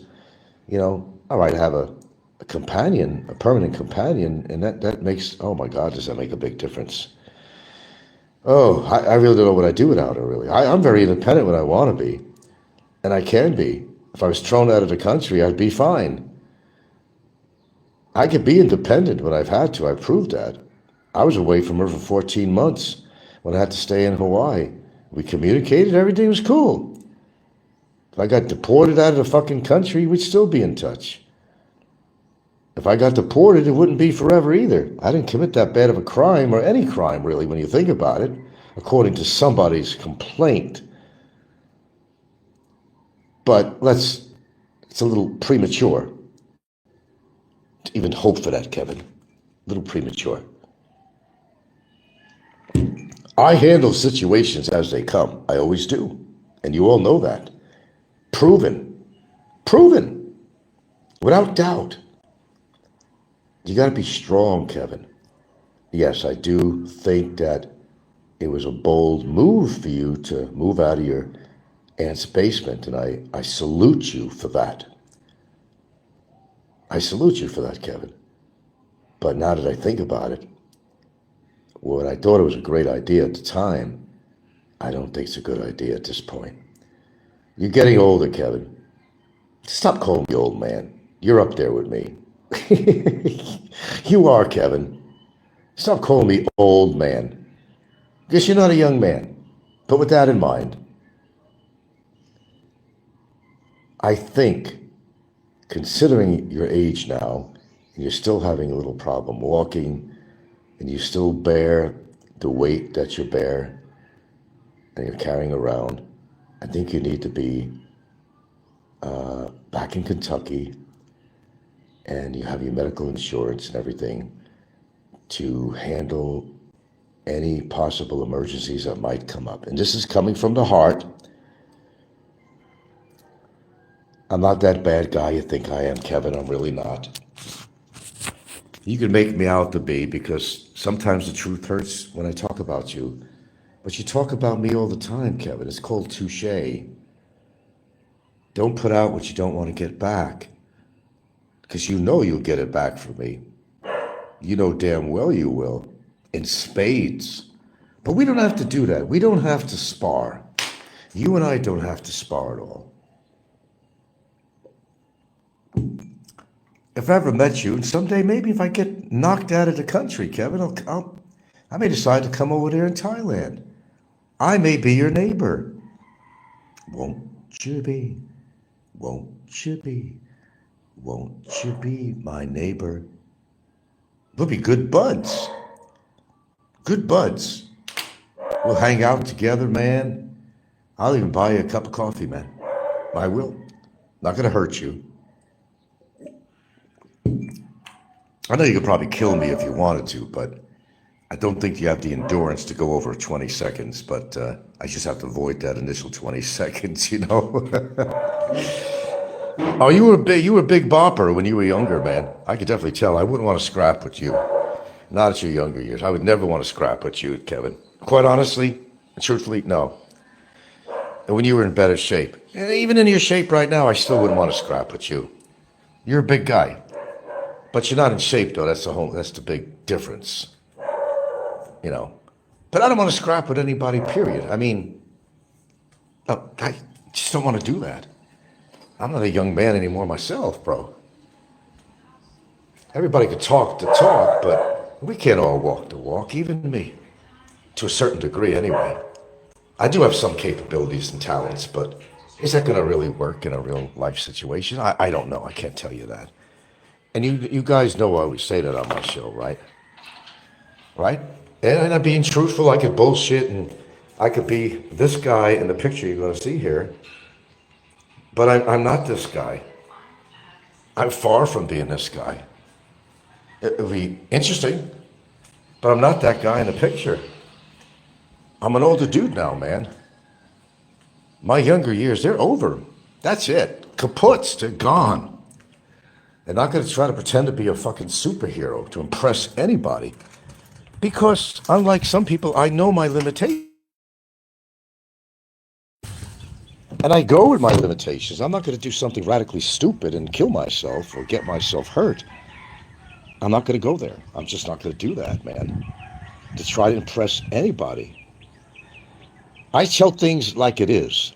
all right, I have a a companion, a permanent companion, and that makes, oh my God, does that make a big difference? Oh, I really don't know what I'd do without her, really. I'm very independent when I want to be, and I can be. If I was thrown out of the country, I'd be fine. I could be independent when I've had to. I've proved that. I was away from her for 14 months when I had to stay in Hawaii. We communicated, everything was cool. If I got deported out of the fucking country, we'd still be in touch. If I got deported, it wouldn't be forever either. I didn't commit that bad of a crime, or any crime really, when you think about it, according to somebody's complaint. But it's a little premature to even hope for that, Kevin. A little premature. I handle situations as they come. I always do. And you all know that. Proven. Proven. Without doubt. You got to be strong, Kevin. Yes, I do think that it was a bold move for you to move out of your aunt's basement, and I salute you for that. I salute you for that, Kevin. But now that I think about it, when I thought it was a great idea at the time, I don't think it's a good idea at this point. You're getting older, Kevin. Stop calling me old man. You're up there with me. You are, Kevin. Stop calling me old man. Because you're not a young man. But with that in mind, I think, considering your age now, and you're still having a little problem walking, and you still bear the weight that you bear, and you're carrying around, I think you need to be back in Kentucky, and you have your medical insurance and everything to handle any possible emergencies that might come up. And this is coming from the heart. I'm not that bad guy you think I am, Kevin. I'm really not. You can make me out to be, because sometimes the truth hurts when I talk about you. But you talk about me all the time, Kevin. It's called touche. Don't put out what you don't want to get back, because you know you'll get it back from me. You know damn well you will, in spades. But we don't have to do that. We don't have to spar. You and I don't have to spar at all. If I ever met you, and someday maybe if I get knocked out of the country, Kevin, I may decide to come over there in Thailand. I may be your neighbor. Won't you be? Won't you be? Won't you be my neighbor? We'll be good buds. Good buds. We'll hang out together, man. I'll even buy you a cup of coffee, man. I will. Not going to hurt you. I know you could probably kill me if you wanted to, but I don't think you have the endurance to go over 20 seconds, but I just have to avoid that initial 20 seconds, you know? Oh, you were a big bopper when you were younger, man. I could definitely tell. I wouldn't want to scrap with you. Not at your younger years. I would never want to scrap with you, Kevin. Quite honestly, truthfully, no. And when you were in better shape, and even in your shape right now, I still wouldn't want to scrap with you. You're a big guy. But you're not in shape, though. That's the big difference. You know. But I don't want to scrap with anybody, period. I mean, I just don't want to do that. I'm not a young man anymore myself, bro. Everybody could talk the talk, but we can't all walk the walk, even me. To a certain degree, anyway. I do have some capabilities and talents, but is that going to really work in a real life situation? I don't know. I can't tell you that. And you guys know I always say that on my show, right? Right? And I'm being truthful. I could bullshit, and I could be this guy in the picture you're going to see here. But I'm not this guy. I'm far from being this guy. It'll be interesting, but I'm not that guy in the picture. I'm an older dude now, man. My younger years, they're over. That's it. Kaputs, they're gone. They're not going to try to pretend to be a fucking superhero to impress anybody. Because, unlike some people, I know my limitations. And I go with my limitations. I'm not going to do something radically stupid and kill myself or get myself hurt. I'm not going to go there. I'm just not going to do that, man. To try to impress anybody. I tell things like it is.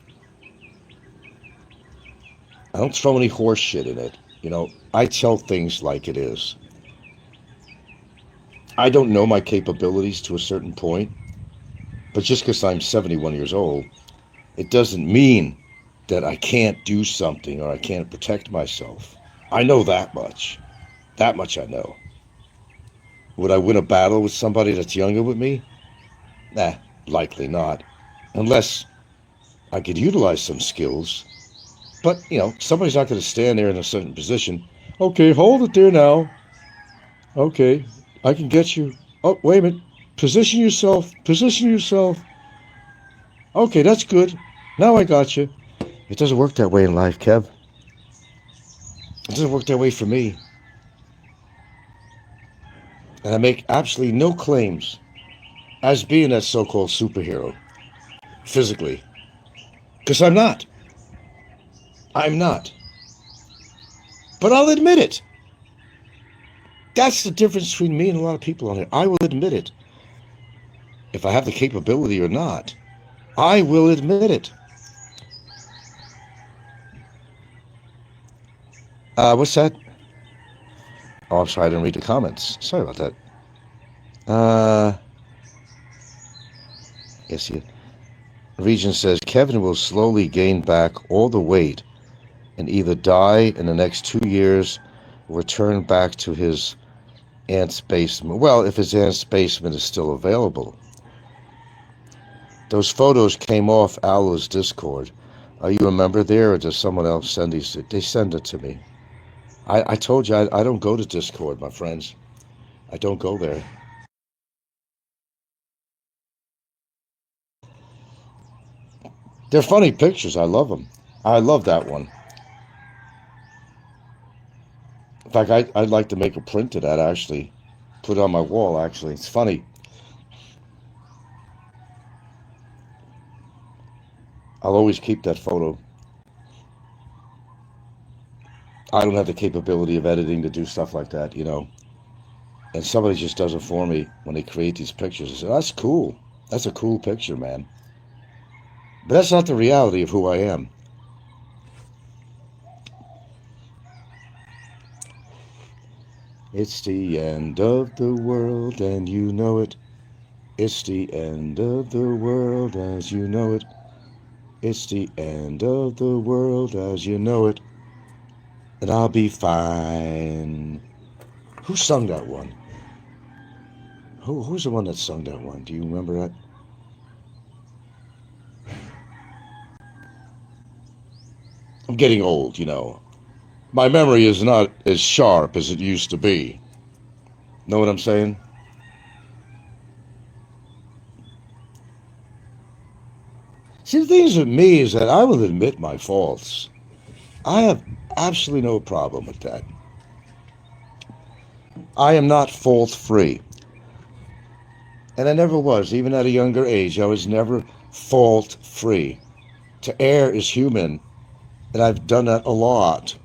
I don't throw any horse shit in it. I tell things like it is. I don't know my capabilities to a certain point, but just because I'm 71 years old, it doesn't mean that I can't do something or I can't protect myself. I know that much. That much I know. Would I win a battle with somebody that's younger with me? Nah, likely not. Unless I could utilize some skills. But, somebody's not going to stand there in a certain position. Okay, hold it there now. Okay, I can get you. Oh, wait a minute. Position yourself. Position yourself. Okay, that's good. Now I got you. It doesn't work that way in life, Kev. It doesn't work that way for me. And I make absolutely no claims as being that so-called superhero, physically. Because I'm not. I'm not. But I'll admit it. That's the difference between me and a lot of people on here. I will admit it. If I have the capability or not, I will admit it. What's that? Oh, I'm sorry, I didn't read the comments. Sorry about that. Yes, Regent says, Kevin will slowly gain back all the weight and either die in the next 2 years or return back to his aunt's basement. Well, if his aunt's basement is still available. Those photos came off Allah's Discord. Are you a member there, or does someone else send these? They send it to me. I told you, I don't go to Discord, my friends. I don't go there. They're funny pictures. I love them. I love that one. In fact, I'd like to make a print of that, actually. Put it on my wall, actually. It's funny. I'll always keep that photo. I don't have the capability of editing to do stuff like that, And somebody just does it for me when they create these pictures. I say, that's cool. That's a cool picture, man. But that's not the reality of who I am. It's the end of the world and you know it. It's the end of the world as you know it. It's the end of the world as you know it. And I'll be fine. Who sung that one? Who's the one that sung that one? Do you remember that? I'm getting old, My memory is not as sharp as it used to be. Know what I'm saying? See, the thing is with me is that I will admit my faults. I have absolutely no problem with that. I am not fault-free. And I never was. Even at a younger age, I was never fault-free. To err is human, and I've done that a lot.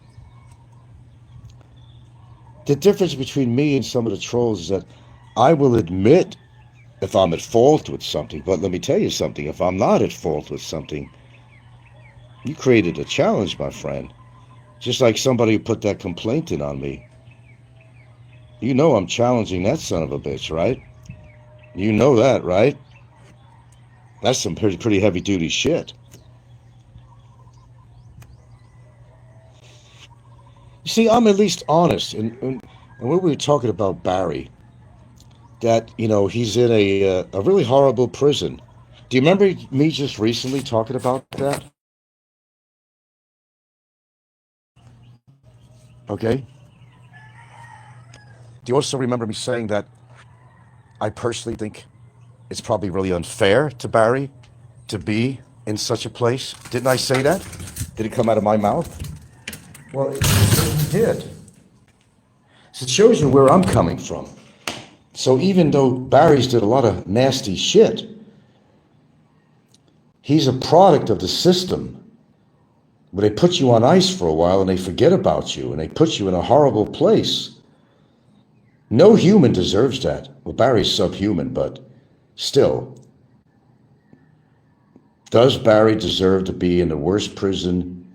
The difference between me and some of the trolls is that I will admit if I'm at fault with something. But let me tell you something. If I'm not at fault with something, you created a challenge, my friend. Just like somebody who put that complaint in on me. You know I'm challenging that son of a bitch, right? You know that, right? That's some pretty heavy-duty shit. You see, I'm at least honest. And when we were talking about Barry, that, he's in a really horrible prison. Do you remember me just recently talking about that? Okay. Do you also remember me saying that I personally think it's probably really unfair to Barry to be in such a place? Didn't I say that? Did it come out of my mouth? Well, it certainly did. So it shows you where I'm coming from. So even though Barry's did a lot of nasty shit, he's a product of the system. But they put you on ice for a while and they forget about you and they put you in a horrible place. No human deserves that. Well, Barry's subhuman, but still. Does Barry deserve to be in the worst prison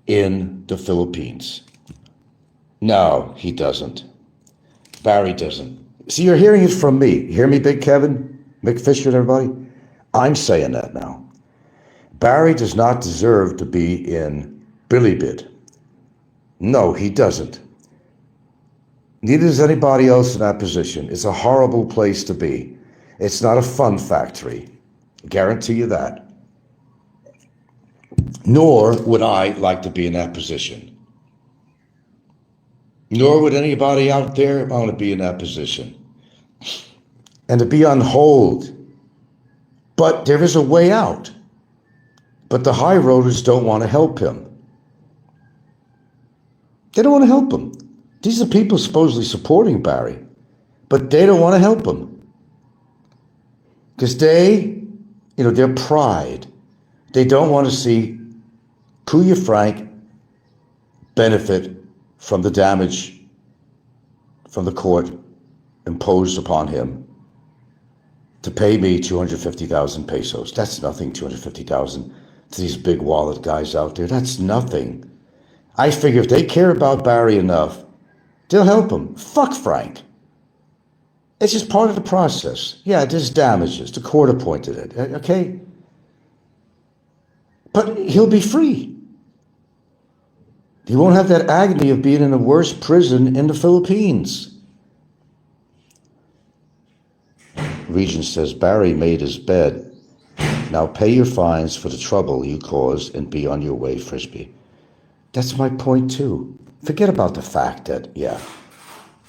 in the Philippines? No, he doesn't. Barry doesn't. See, you're hearing it from me. You hear me, Big Kevin, Mick Fisher and everybody? I'm saying that now. Barry does not deserve to be in Bilibid. No, he doesn't. Neither does anybody else in that position. It's a horrible place to be. It's not a fun factory. I guarantee you that. Nor would I like to be in that position. Nor would anybody out there want to be in that position. And to be on hold. But there is a way out. But the high roaders don't want to help him. They don't want to help him. These are people supposedly supporting Barry, but they don't want to help him. Because their pride, they don't want to see Kuya Frank benefit from the damage from the court imposed upon him to pay me 250,000 pesos. That's nothing, 250,000 to these big wallet guys out there. That's nothing. I figure if they care about Barry enough, they'll help him. Fuck Frank. It's just part of the process. Yeah, there's damages. The court appointed it. Okay? But he'll be free. He won't have that agony of being in the worst prison in the Philippines. Regent says, Barry made his bed. Now pay your fines for the trouble you caused and be on your way, Frisbee. That's my point too. Forget about the fact that,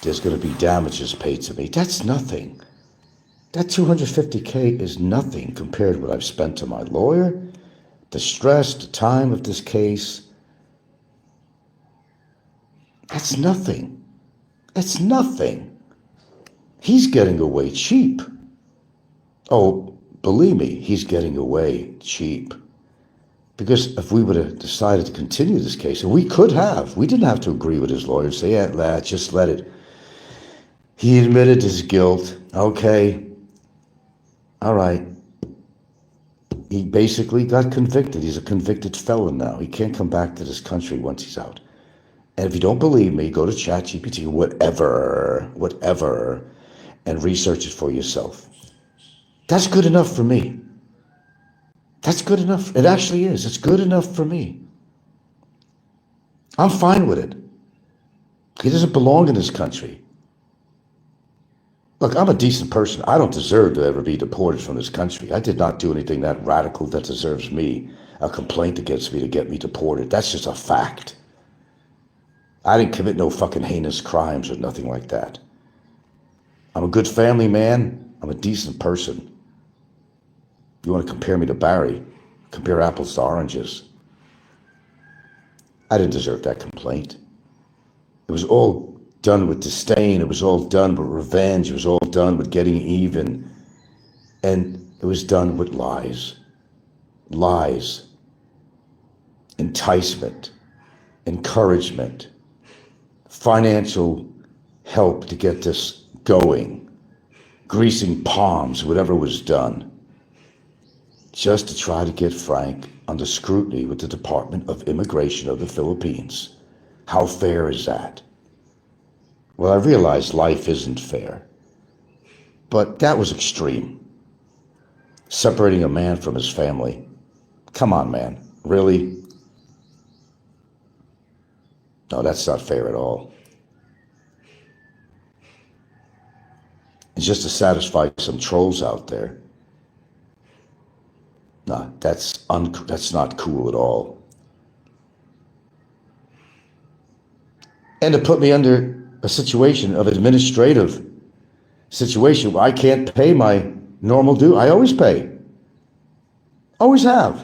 there's going to be damages paid to me. That's nothing. That 250K is nothing compared to what I've spent to my lawyer, the stress, the time of this case. That's nothing. It's nothing. He's getting away cheap. Oh, believe me, he's getting away cheap. Because if we would have decided to continue this case, and we could have, we didn't have to agree with his lawyer and say, lad, just let it. He admitted his guilt. Okay. All right. He basically got convicted. He's a convicted felon now. He can't come back to this country once he's out. And if you don't believe me, go to ChatGPT, whatever, and research it for yourself. That's good enough for me. That's good enough. It actually is. It's good enough for me. I'm fine with it. He doesn't belong in this country. Look, I'm a decent person. I don't deserve to ever be deported from this country. I did not do anything that radical that deserves me a complaint against me to get me deported. That's just a fact. I didn't commit no fucking heinous crimes or nothing like that. I'm a good family man. I'm a decent person. You want to compare me to Barry? Compare apples to oranges. I didn't deserve that complaint. It was all done with disdain. It was all done with revenge. It was all done with getting even. And it was done with lies. Lies. Enticement. Encouragement. Financial help to get this going. Greasing palms, whatever was done. Just to try to get Frank under scrutiny with the Department of Immigration of the Philippines. How fair is that? Well, I realize life isn't fair, but that was extreme. Separating a man from his family. Come on, man. Really? No, that's not fair at all. It's just to satisfy some trolls out there. No, that's not cool at all. And to put me under a situation of administrative situation where I can't pay my normal due. I always pay. Always have.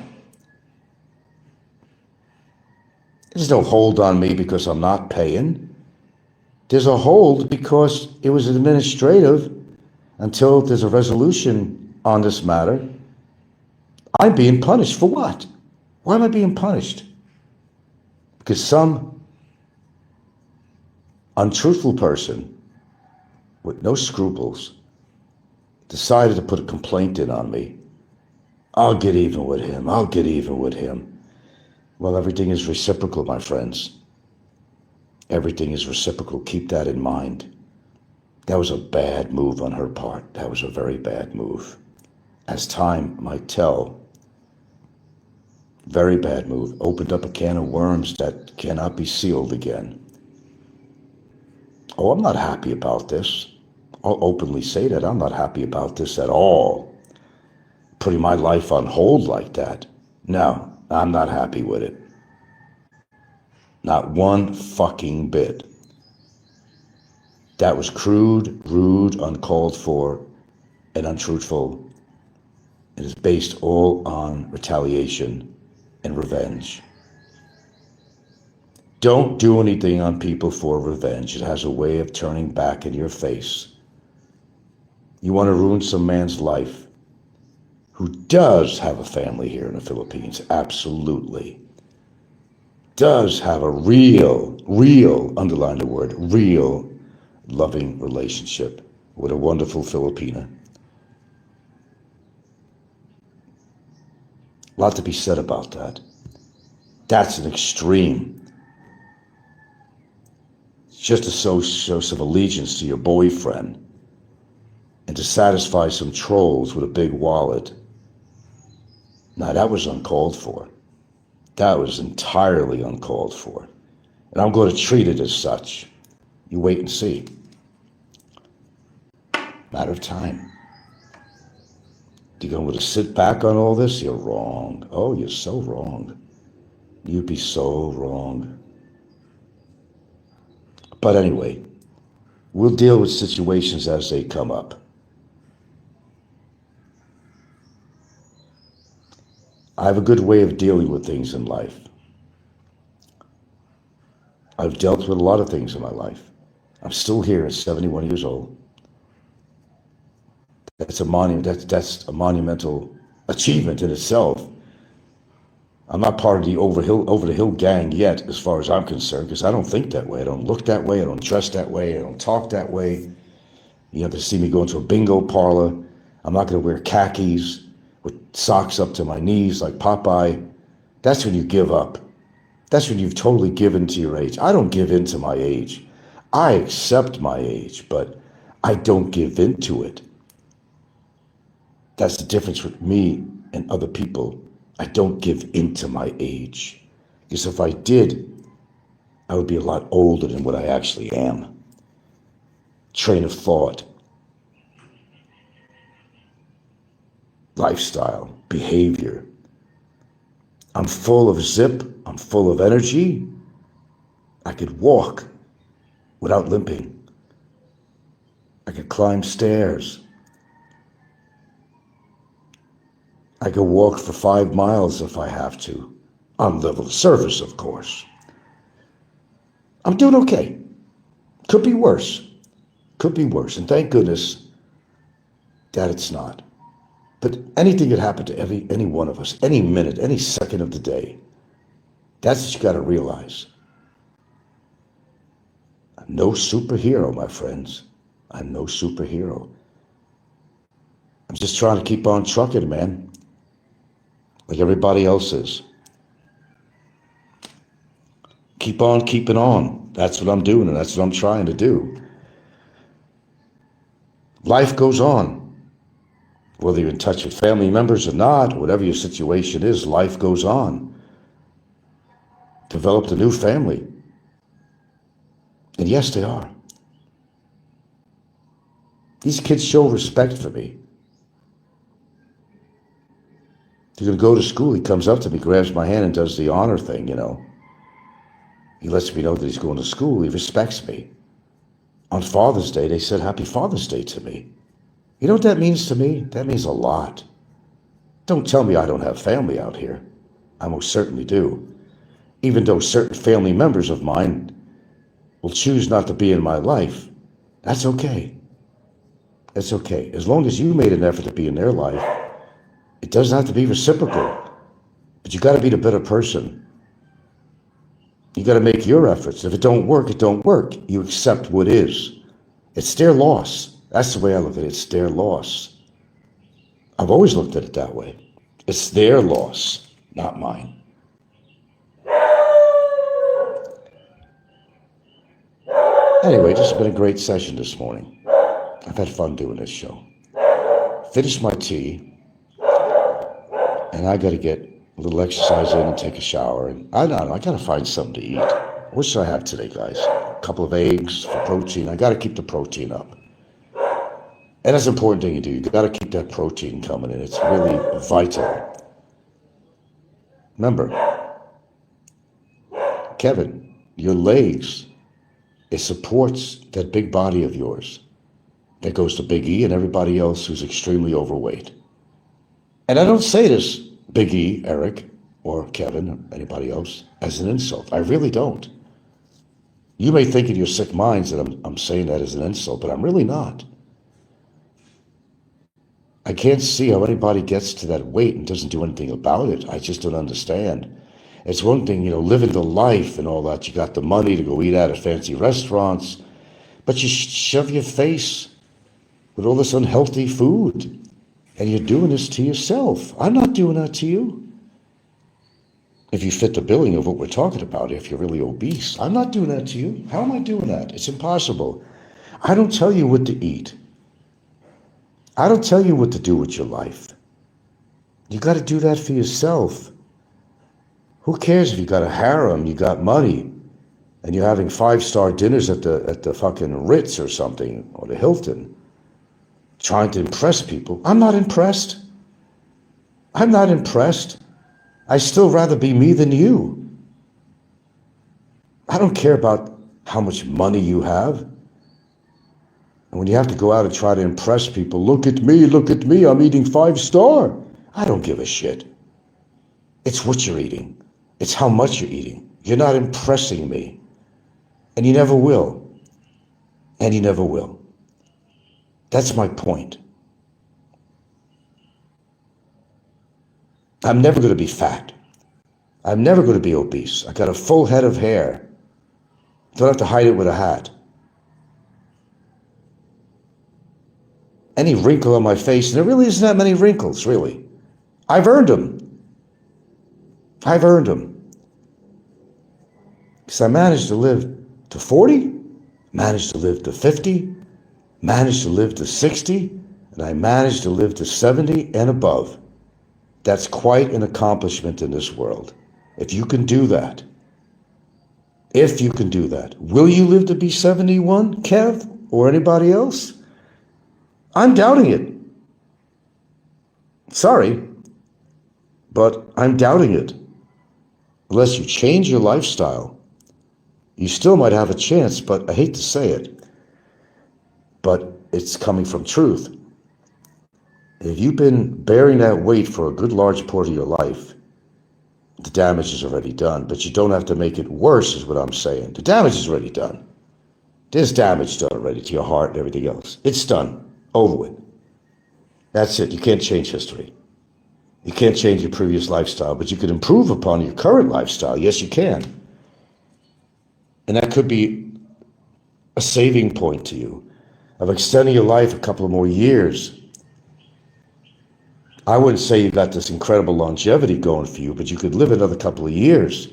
There's no hold on me because I'm not paying. There's a hold because it was administrative until there's a resolution on this matter. I'm being punished for what? Why am I being punished? Because some untruthful person with no scruples decided to put a complaint in on me. I'll get even with him. I'll get even with him. Well, everything is reciprocal, my friends. Everything is reciprocal. Keep that in mind. That was a bad move on her part. That was a very bad move. As time might tell, very bad move. Opened up a can of worms that cannot be sealed again. Oh, I'm not happy about this. I'll openly say that. I'm not happy about this at all. Putting my life on hold like that. No, I'm not happy with it. Not one fucking bit. That was crude, rude, uncalled for, and untruthful. It is based all on retaliation and revenge. Don't do anything on people for revenge. It has a way of turning back in your face. You want to ruin some man's life who does have a family here in the Philippines, absolutely. Does have a real, underline the word, real loving relationship with a wonderful Filipina. A lot to be said about that. That's an extreme. It's just to show some allegiance to your boyfriend and to satisfy some trolls with a big wallet. Now, that was uncalled for. That was entirely uncalled for. And I'm going to treat it as such. You wait and see. Matter of time. You're going to sit back on all this? You're wrong. Oh, you're so wrong. You'd be so wrong. But anyway, we'll deal with situations as they come up. I have a good way of dealing with things in life. I've dealt with a lot of things in my life. I'm still here at 71 years old. That's a monumental achievement in itself. I'm not part of the over the hill gang yet, as far as I'm concerned, because I don't think that way. I don't look that way. I don't dress that way. I don't talk that way. You have to see me go into a bingo parlor. I'm not going to wear khakis with socks up to my knees like Popeye. That's when you give up. That's when you've totally given to your age. I don't give in to my age. I accept my age, but I don't give in to it. That's the difference with me and other people. I don't give in to my age. Because if I did, I would be a lot older than what I actually am. Train of thought, lifestyle, behavior. I'm full of zip. I'm full of energy. I could walk without limping. I could climb stairs. I could walk for 5 miles if I have to, on level surface, of course. I'm doing okay. Could be worse. Could be worse. And thank goodness that it's not. But anything could happen to any one of us, any minute, any second of the day. That's what you got to realize. I'm no superhero, my friends. I'm no superhero. I'm just trying to keep on trucking, man. Like everybody else is. Keep on keeping on. That's what I'm doing, and that's what I'm trying to do. Life goes on. Whether you're in touch with family members or not, whatever your situation is, life goes on. Developed a new family. And yes, they are. These kids show respect for me. He's going to go to school. He comes up to me, grabs my hand, and does the honor thing, you know. He lets me know that he's going to school. He respects me. On Father's Day, they said, Happy Father's Day to me. You know what that means to me? That means a lot. Don't tell me I don't have family out here. I most certainly do. Even though certain family members of mine will choose not to be in my life, that's okay. That's okay. As long as you made an effort to be in their life, it doesn't have to be reciprocal. But But you got to be the better person. You got to make your efforts. If it don't work, it don't work. You accept what is. It's their loss. That's the way I look at it. It's their loss. I've always looked at it that way. It's their loss, not mine. Anyway, this has been a great session this morning. I've had fun doing this show. Finished my tea, and I got to get a little exercise in and take a shower. And I don't know, I got to find something to eat. What should I have today, guys? A couple of eggs for protein. I got to keep the protein up. And that's an important thing you do. You got to keep that protein coming in. It's really vital. Remember, Kevin, your legs, it supports that big body of yours that goes to Big E and everybody else who's extremely overweight. And I don't say this, Big E, Eric, or Kevin, or anybody else, as an insult. I really don't. You may think in your sick minds that I'm saying that as an insult, but I'm really not. I can't see how anybody gets to that weight and doesn't do anything about it. I just don't understand. It's one thing, living the life and all that. You got the money to go eat out at fancy restaurants, but you shove your face with all this unhealthy food, and you're doing this to yourself. I'm not doing that to you. If you fit the billing of what we're talking about, if you're really obese, I'm not doing that to you. How am I doing that? It's impossible. I don't tell you what to eat. I don't tell you what to do with your life. You got to do that for yourself. Who cares if you got a harem, you got money, and you're having 5-star dinners at the fucking Ritz or something, or the Hilton, trying to impress people? I'm not impressed. I'm not impressed. I still rather be me than you. I don't care about how much money you have. And when you have to go out and try to impress people, look at me, I'm eating 5-star. I don't give a shit. It's what you're eating. It's how much you're eating. You're not impressing me. And you never will. And you never will. That's my point. I'm never going to be fat. I'm never going to be obese. I got a full head of hair. Don't have to hide it with a hat. Any wrinkle on my face, and there really isn't that many wrinkles, really. I've earned them. I've earned them. Because I managed to live to 40, managed to live to 50, managed to live to 60, and I managed to live to 70 and above. That's quite an accomplishment in this world. If you can do that. If you can do that. Will you live to be 71, Kev, or anybody else? I'm doubting it. Sorry, but I'm doubting it. Unless you change your lifestyle, you still might have a chance, but I hate to say it, but it's coming from truth. If you've been bearing that weight for a good large part of your life, the damage is already done, but you don't have to make it worse, is what I'm saying. The damage is already done. There's damage done already to your heart and everything else. It's done. Over with. That's it. You can't change history. You can't change your previous lifestyle, but you can improve upon your current lifestyle. Yes, you can. And that could be a saving point to you of extending your life a couple of more years. I wouldn't say you got this incredible longevity going for you, but you could live another couple of years.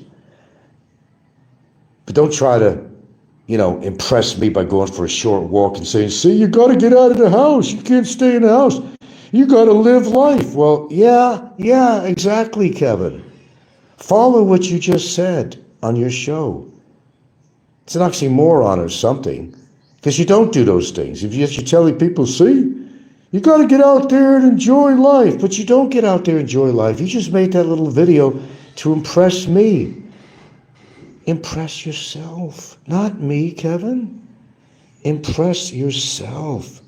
But don't try to impress me by going for a short walk and saying, see, you got to get out of the house. You can't stay in the house. You got to live life. Well, yeah, exactly, Kevin. Follow what you just said on your show. It's an oxymoron or something, because you don't do those things. If you're telling people, see, you got to get out there and enjoy life, but you don't get out there and enjoy life. You just made that little video to impress me. Impress yourself, not me, Kevin. Impress yourself.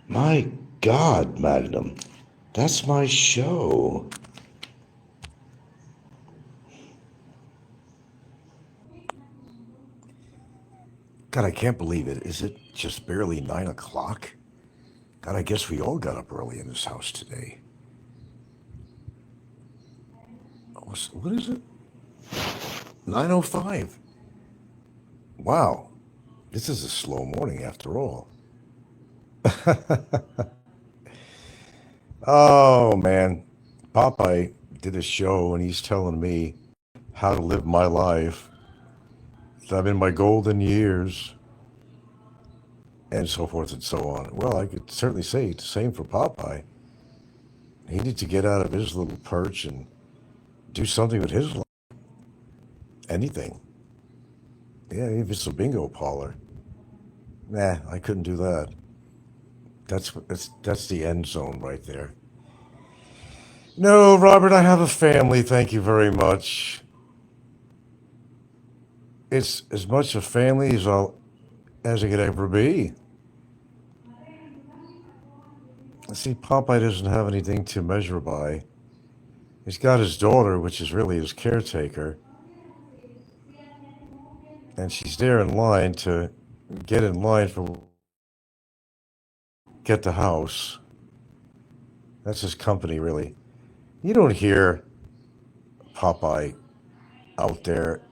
My God, Magnum, that's my show. God, I can't believe it. Is it just barely 9 o'clock? God, I guess we all got up early in this house today. What is it? 9:05. Wow. This is a slow morning after all. Oh, man. Popeye did a show and he's telling me how to live my life. That I'm in my golden years and so forth and so on. Well, I could certainly say the same for Popeye. He needs to get out of his little perch and do something with his life. Anything. Yeah, if it's a bingo parlor. Nah, I couldn't do that. That's the end zone right there. No, Robert, I have a family. Thank you very much. It's as much a family as it could ever be. See, Popeye doesn't have anything to measure by. He's got his daughter, which is really his caretaker, and she's there in line to get in line for get the house. That's his company, really. You don't hear Popeye out there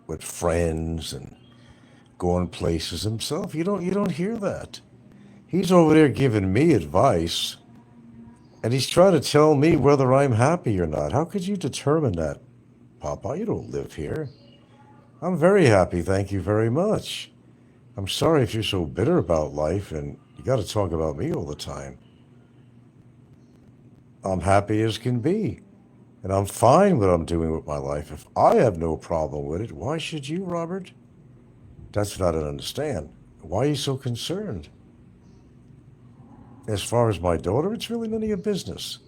with friends and going places himself. You don't hear that. He's over there giving me advice, and he's trying to tell me whether I'm happy or not. How could you determine that, Popeye? You don't live here. I'm very happy, thank you very much. I'm sorry if you're so bitter about life and you got to talk about me all the time. I'm happy as can be, and I'm fine with what I'm doing with my life. If I have no problem with it, why should you, Robert? That's what I don't understand. Why are you so concerned? As far as my daughter, it's really none of your business.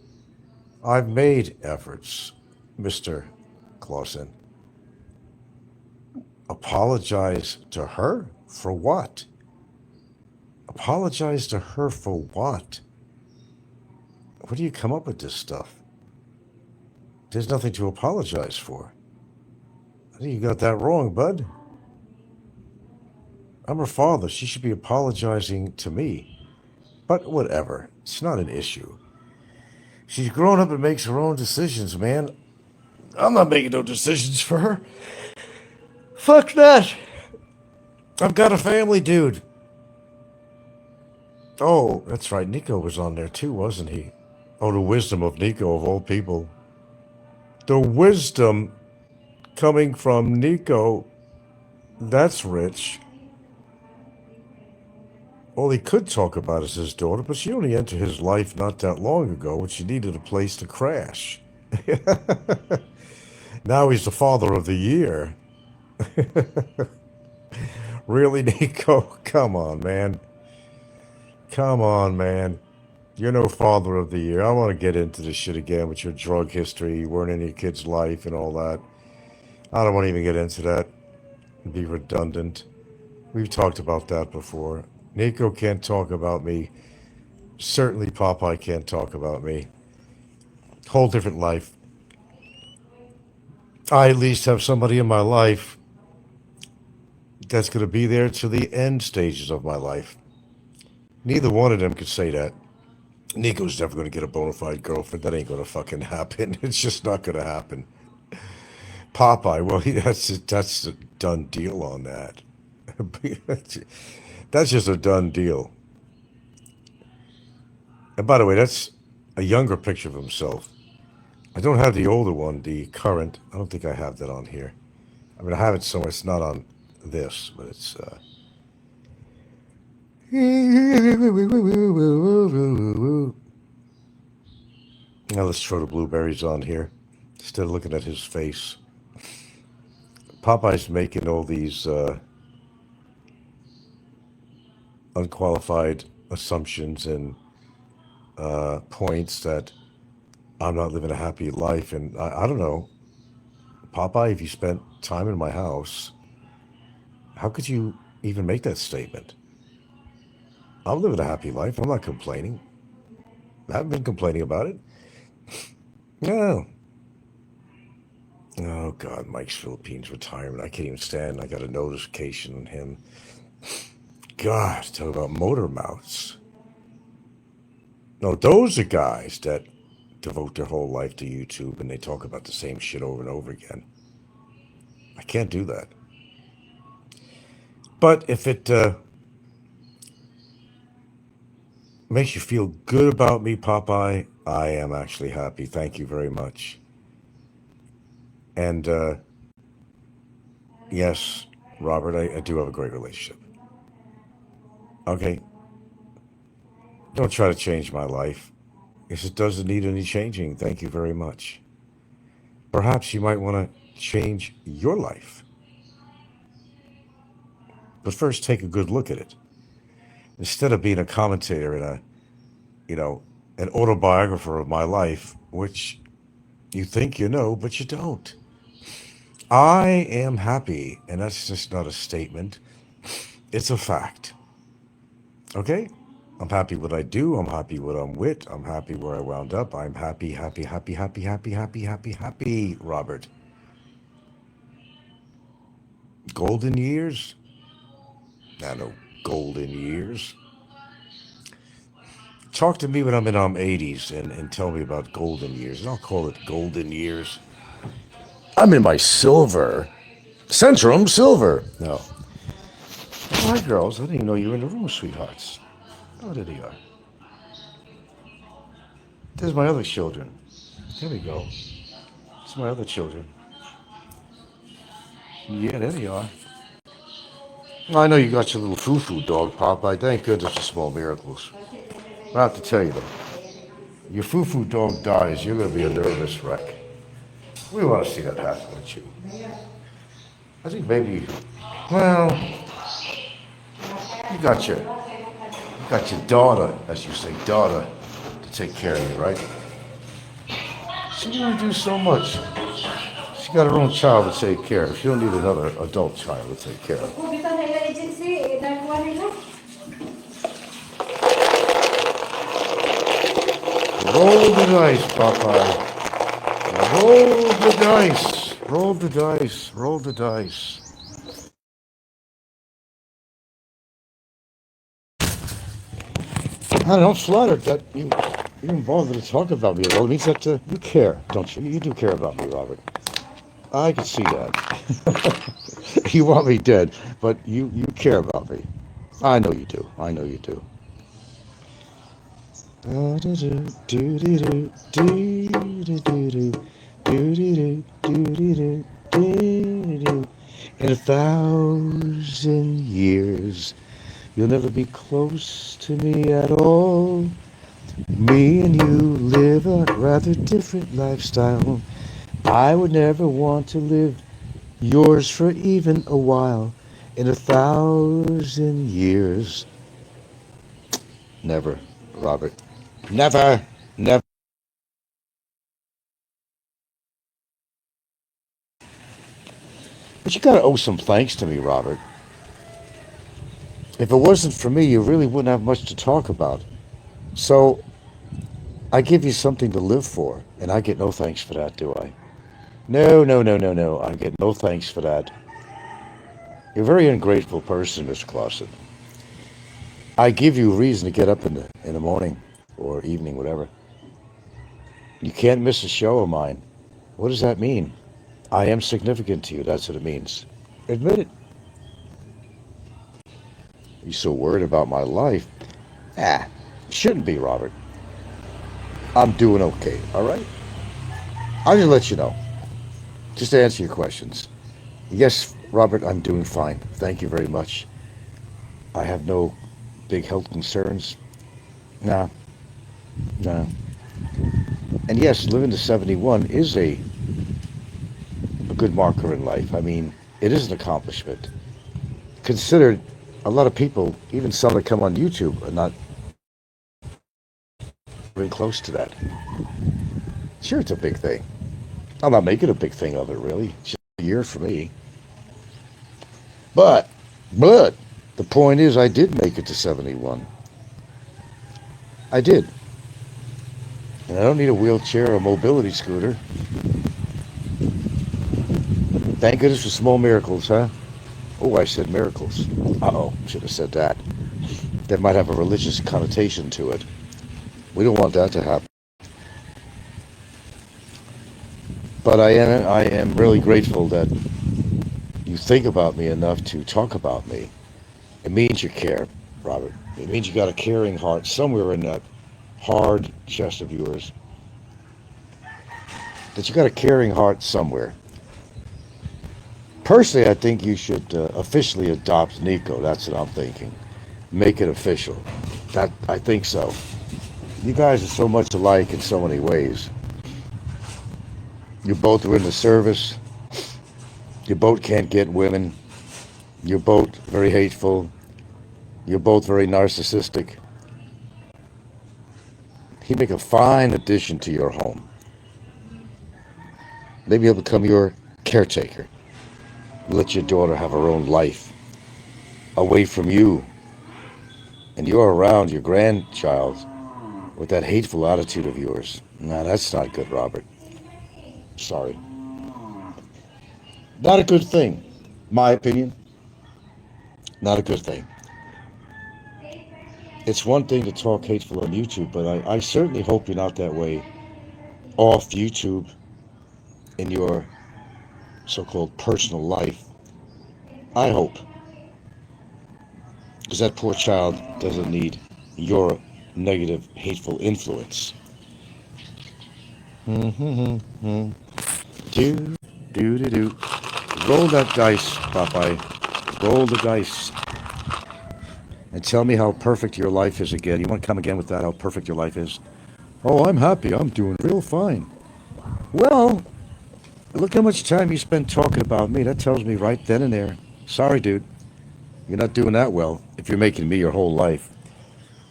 I've made efforts, Mr. Clausen. Apologize to her? For what? Apologize to her for what? Where do you come up with this stuff? There's nothing to apologize for. I think you got that wrong, bud. I'm her father. She should be apologizing to me. But whatever. It's not an issue. She's grown up and makes her own decisions, man. I'm not making no decisions for her. Fuck that. I've got a family, dude. Oh, that's right. Nico was on there too, wasn't he? Oh, the wisdom of Nico, of all people. The wisdom coming from Nico. That's rich. All he could talk about is his daughter, but she only entered his life not that long ago when she needed a place to crash. Now he's the father of the year. Really, Nico? Come on, man. Come on, man. You're no father of the year. I want to get into this shit again with your drug history. You weren't in your kid's life and all that. I don't want to even get into that. It'd be redundant. We've talked about that before. Nico can't talk about me. Certainly Popeye can't talk about me. Whole different life. I at least have somebody in my life that's going to be there to the end stages of my life. Neither one of them could say that. Nico's never going to get a bona fide girlfriend. That ain't going to fucking happen. It's just not going to happen. Popeye, well, that's a done deal on that. That's just a done deal. And by the way, that's a younger picture of himself. I don't have the older one, the current. I don't think I have that on here. I mean, I have it somewhere. It's not on this, but it's. Now let's throw the blueberries on here instead of looking at his face. Popeye's making all these unqualified assumptions and points that I'm not living a happy life. And I don't know, Popeye, if you spent time in my house, how could you even make that statement? I'm living a happy life. I'm not complaining. I haven't been complaining about it. No. Oh, God, Mike's Philippines retirement. I can't even stand. I got a notification on him. God, talk about motor mouths. No, those are guys that devote their whole life to YouTube and they talk about the same shit over and over again. I can't do that. But if it makes you feel good about me, Popeye, I am actually happy. Thank you very much. And yes, Robert, I do have a great relationship. Okay, don't try to change my life. If it doesn't need any changing, thank you very much. Perhaps you might want to change your life. But first, take a good look at it. Instead of being a commentator and an autobiographer of my life, which you think you know, but you don't. I am happy, and that's just not a statement. It's a fact. Okay? I'm happy what I do. I'm happy what I'm with. I'm happy where I wound up. I'm happy, happy, happy, happy, happy, happy, happy, happy, Robert. Golden years? I know golden years. Talk to me when I'm in 80s and tell me about golden years. And I'll call it golden years. I'm in my silver. Centrum silver. No. Hi, girls. I didn't even know you were in the room, sweethearts. Oh, there they are. There's my other children. There we go. It's my other children. Yeah, there they are. I know you got your little foo-foo dog, Popeye. Thank goodness for small miracles. I have to tell you, though, your foo-foo dog dies, you're going to be a nervous wreck. We want to see that happen with you. I think maybe, well, you got your daughter, as you say, daughter, to take care of you, right? She can only do so much. She got her own child to take care of. She don't need another adult child to take care of. Roll the dice, Popeye. Roll the dice. Roll the dice. Roll the dice. I don't flatter that you even bother to talk about me. Well, it means that you care, don't you? You do care about me, Robert. I can see that. You want me dead, but you care about me. I know you do. I know you do. In 1,000 years, you'll never be close to me at all. Me and you live a rather different lifestyle. I would never want to live yours for even a while. In 1,000 years. Never, Robert. Never, never. But you gotta owe some thanks to me, Robert. If it wasn't for me, you really wouldn't have much to talk about. So, I give you something to live for, and I get no thanks for that, do I? No, no, no, no, no. I get no thanks for that. You're a very ungrateful person, Mr. Clausen. I give you a reason to get up in the morning or evening, whatever. You can't miss a show of mine. What does that mean? I am significant to you. That's what it means. Admit it. You're so worried about my life. Shouldn't be, Robert. I'm doing okay, all right? I'll just let you know. Just to answer your questions. Yes, Robert, I'm doing fine. Thank you very much. I have no big health concerns. Nah, nah. And yes, living to 71 is a good marker in life. I mean, it is an accomplishment. Considered, a lot of people, even some that come on YouTube, are not even close to that. Sure, it's a big thing. I'm not making a big thing of it, really. It's just a year for me. But, the point is, I did make it to 71. I did. And I don't need a wheelchair or a mobility scooter. Thank goodness for small miracles, huh? Oh, I said miracles. Uh-oh, should have said that. That might have a religious connotation to it. We don't want that to happen. But I am really grateful that you think about me enough to talk about me. It means you care, Robert. It means you got a caring heart somewhere in that hard chest of yours. That you got a caring heart somewhere. Personally, I think you should officially adopt Nico. That's what I'm thinking. Make it official. That I think so. You guys are so much alike in so many ways. You both are in the service. You both can't get women. You're both very hateful. You're both very narcissistic. He'd make a fine addition to your home. Maybe he'll become your caretaker. Let your daughter have her own life away from you. And you're around your grandchild with that hateful attitude of yours. Nah, that's not good, Robert. Sorry. Not a good thing. My opinion, not a good thing. It's one thing to talk hateful on YouTube, but I certainly hope you're not that way off YouTube in your so-called personal life. I hope. Because that poor child doesn't need your negative, hateful influence. Mm-hmm. Do, do. Roll that dice, Popeye. Roll the dice. And tell me how perfect your life is again. You want to come again with that, how perfect your life is? Oh, I'm happy. I'm doing real fine. Well, look how much time you spent talking about me. That tells me right then and there. Sorry, dude. You're not doing that well if you're making me your whole life.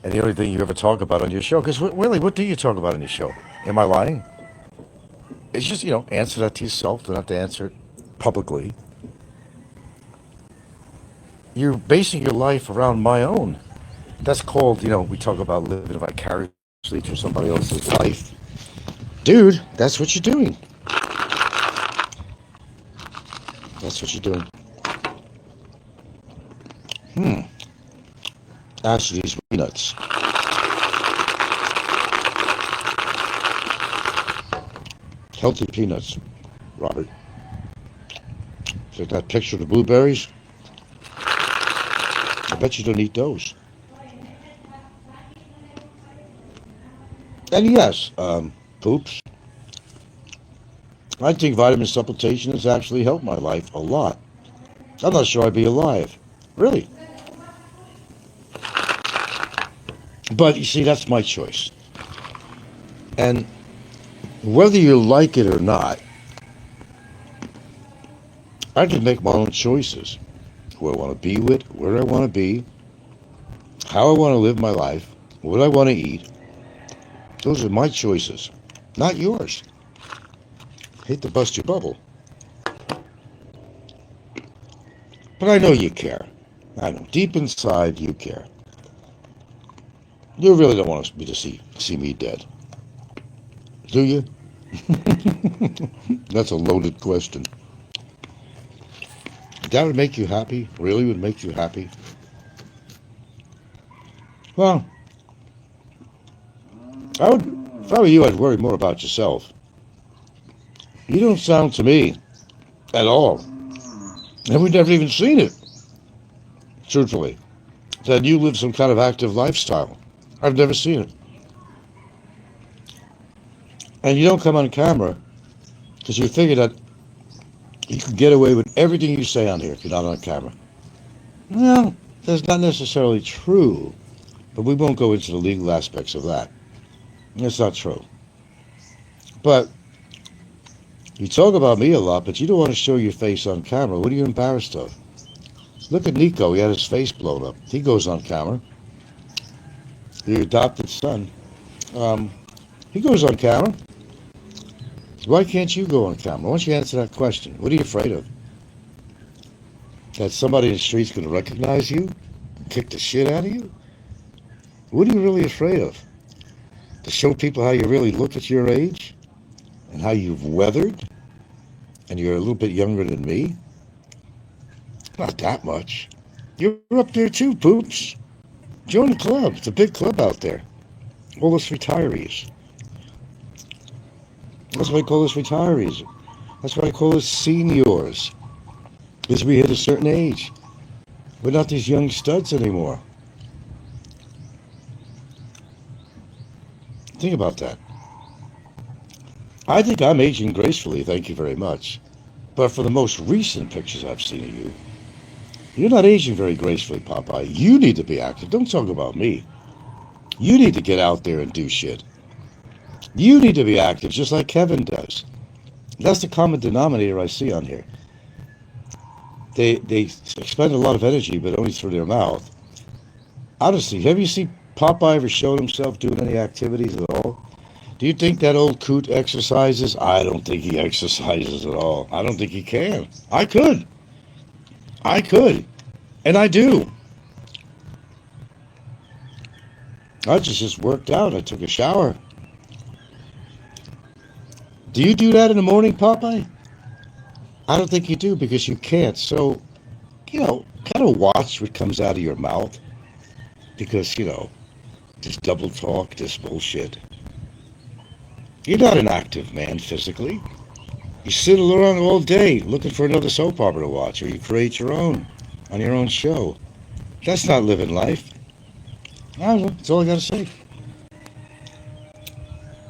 And the only thing you ever talk about on your show, because really, what do you talk about on your show? Am I lying? It's just, answer that to yourself. Don't have to answer it publicly. You're basing your life around my own. That's called, we talk about living vicariously through somebody else's life. Dude, that's what you're doing. That's what you're doing. Actually, these peanuts. Healthy peanuts, Robert. So that picture of the blueberries, I bet you don't eat those. And yes, poops, I think vitamin supplementation has actually helped my life a lot. I'm not sure I'd be alive. Really. But you see, that's my choice. And whether you like it or not, I can make my own choices. Who I want to be with, where I want to be, how I want to live my life, what I want to eat. Those are my choices, not yours. Hate to bust your bubble. But I know you care. I know. Deep inside, you care. You really don't want me to see me dead. Do you? That's a loaded question. That would make you happy? Really would make you happy? Well, if I were you, I'd worry more about yourself. You don't sound to me at all, and we've never even seen it, truthfully, that you live some kind of active lifestyle. I've never seen it. And you don't come on camera because you figure that you can get away with everything you say on here if you're not on camera. Well, that's not necessarily true, but we won't go into the legal aspects of that. It's not true. But you talk about me a lot, but you don't want to show your face on camera. What are you embarrassed of? Look at Nico. He had his face blown up. He goes on camera. The adopted son. He goes on camera. Why can't you go on camera? Why don't you answer that question? What are you afraid of? That somebody in the street's going to recognize you? Kick the shit out of you? What are you really afraid of? To show people how you really look at your age? And how you've weathered? And you're a little bit younger than me? Not that much. You're up there too, poops. Join the club. It's a big club out there. All us retirees. That's what I call us retirees. That's what I call us seniors. As we hit a certain age. We're not these young studs anymore. Think about that. I think I'm aging gracefully, thank you very much. But for the most recent pictures I've seen of you, you're not aging very gracefully, Popeye. You need to be active. Don't talk about me. You need to get out there and do shit. You need to be active just like Kevin does. That's the common denominator I see on here. They expend a lot of energy, but only through their mouth. Honestly, have you seen Popeye ever show himself doing any activities at all? Do you think that old coot exercises? I don't think he exercises at all. I don't think he can. I could. I could. And I do. I just worked out. I took a shower. Do you do that in the morning, Popeye? I don't think you do because you can't. So, kind of watch what comes out of your mouth. Because, this double talk, this bullshit. You're not an active man physically. You sit around all day looking for another soap opera to watch, or you create your own on your own show. That's not living life. I don't know. That's all I got to say.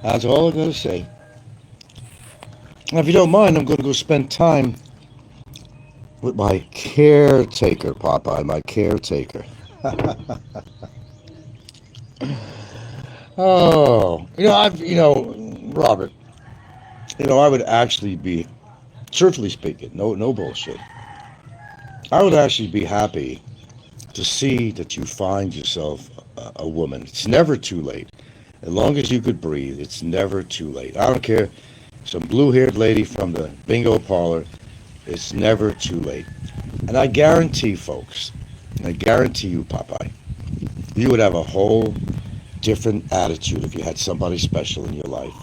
That's all I got to say. Now, if you don't mind, I'm going to go spend time with my caretaker, Popeye, my caretaker. Oh, Robert, I would actually be, truthfully speaking, no bullshit. I would actually be happy to see that you find yourself a woman. It's never too late. As long as you could breathe, it's never too late. I don't care. Some blue-haired lady from the bingo parlor, it's never too late. And I guarantee, folks, and I guarantee you, Popeye, you would have a whole different attitude if you had somebody special in your life.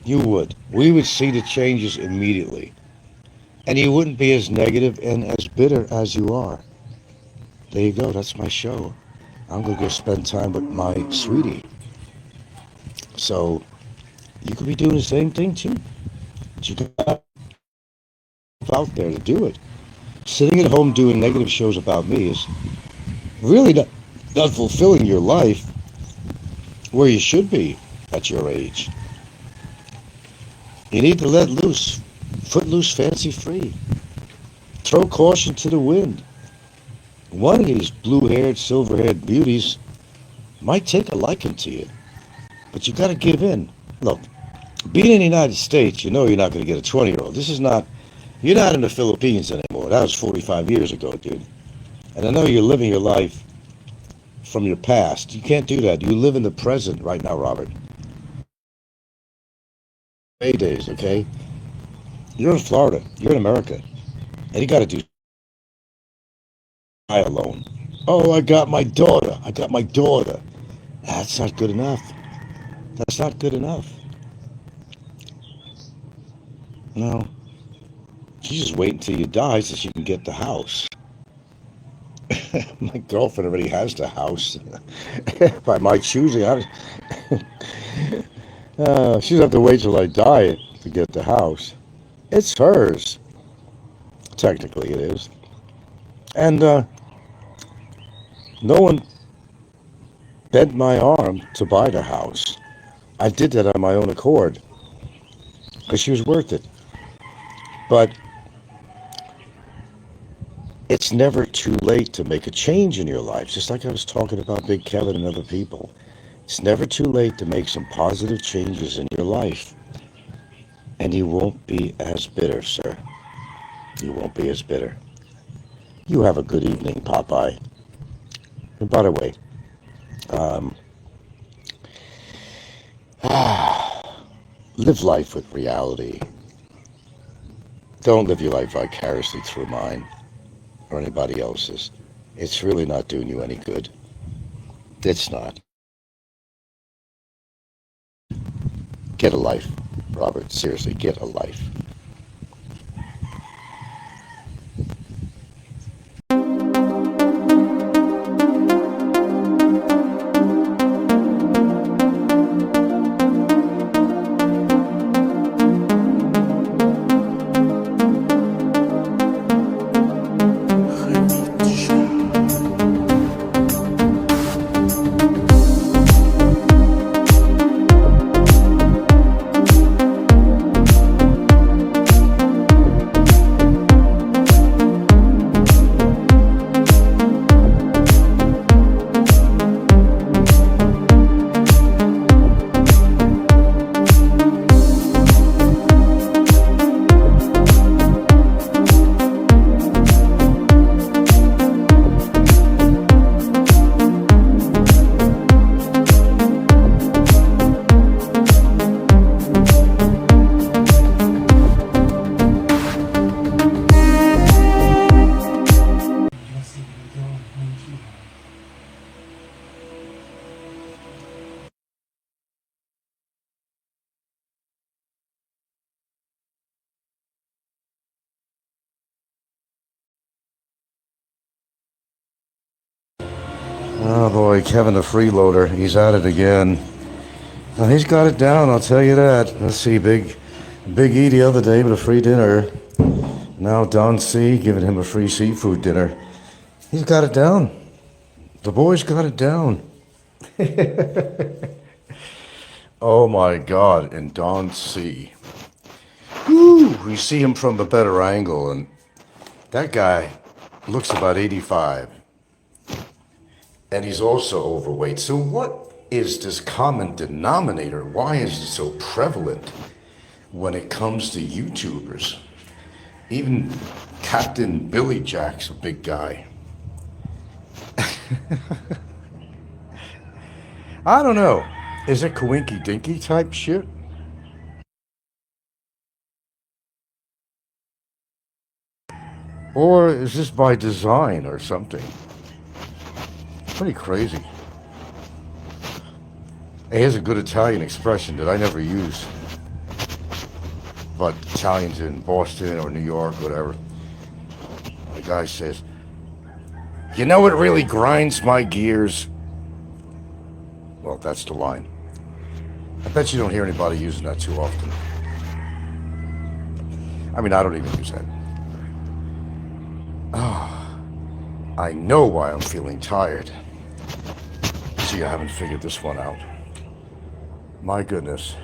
You would. We would see the changes immediately. And you wouldn't be as negative and as bitter as you are. There you go. That's my show. I'm going to go spend time with my sweetie. So you could be doing the same thing too. But you got out there to do it. Sitting at home doing negative shows about me is really not fulfilling your life where you should be at your age. You need to let loose, foot loose, fancy free. Throw caution to the wind. One of these blue-haired, silver-haired beauties might take a liking to you, but you got to give in. Look, being in the United States, you're not going to get a 20-year-old. You're not in the Philippines anymore. That was 45 years ago, dude. And I know you're living your life from your past. You can't do that. You live in the present right now, Robert. May days, okay? You're in Florida. You're in America. And you got to do alone. Oh, I got my daughter. That's not good enough. That's not good enough. No. She's just waiting until you die so she can get the house. My girlfriend already has the house. By my choosing. She doesn't have to wait till I die to get the house. It's hers. Technically it is. And no one bent my arm to buy the house. I did that on my own accord. Because she was worth it. But it's never too late to make a change in your life. Just like I was talking about Big Kevin and other people. It's never too late to make some positive changes in your life. And you won't be as bitter, sir. You won't be as bitter. You have a good evening, Popeye. And by the way, live life with reality. Don't live your life vicariously through mine or anybody else's. It's really not doing you any good. It's not. Get a life, Robert. Seriously, get a life. Oh boy, Kevin the freeloader, he's at it again. He's got it down, I'll tell you that. Let's see, Big E the other day with a free dinner. Now Don C giving him a free seafood dinner. He's got it down. The boy's got it down. Oh my God, and Don C. Woo! We see him from a better angle, and that guy looks about 85. And he's also overweight. So what is this common denominator? Why is it so prevalent when it comes to YouTubers? Even Captain Billy Jack's a big guy. I don't know. Is it coinky dinky type shit? Or is this by design or something? Pretty crazy. Hey, here's a good Italian expression that I never use. But Italians in Boston or New York, whatever. The guy says, "You know what really grinds my gears?" Well, that's the line. I bet you don't hear anybody using that too often. I mean, I don't even use that. Oh, I know why I'm feeling tired. See, I haven't figured this one out. My goodness.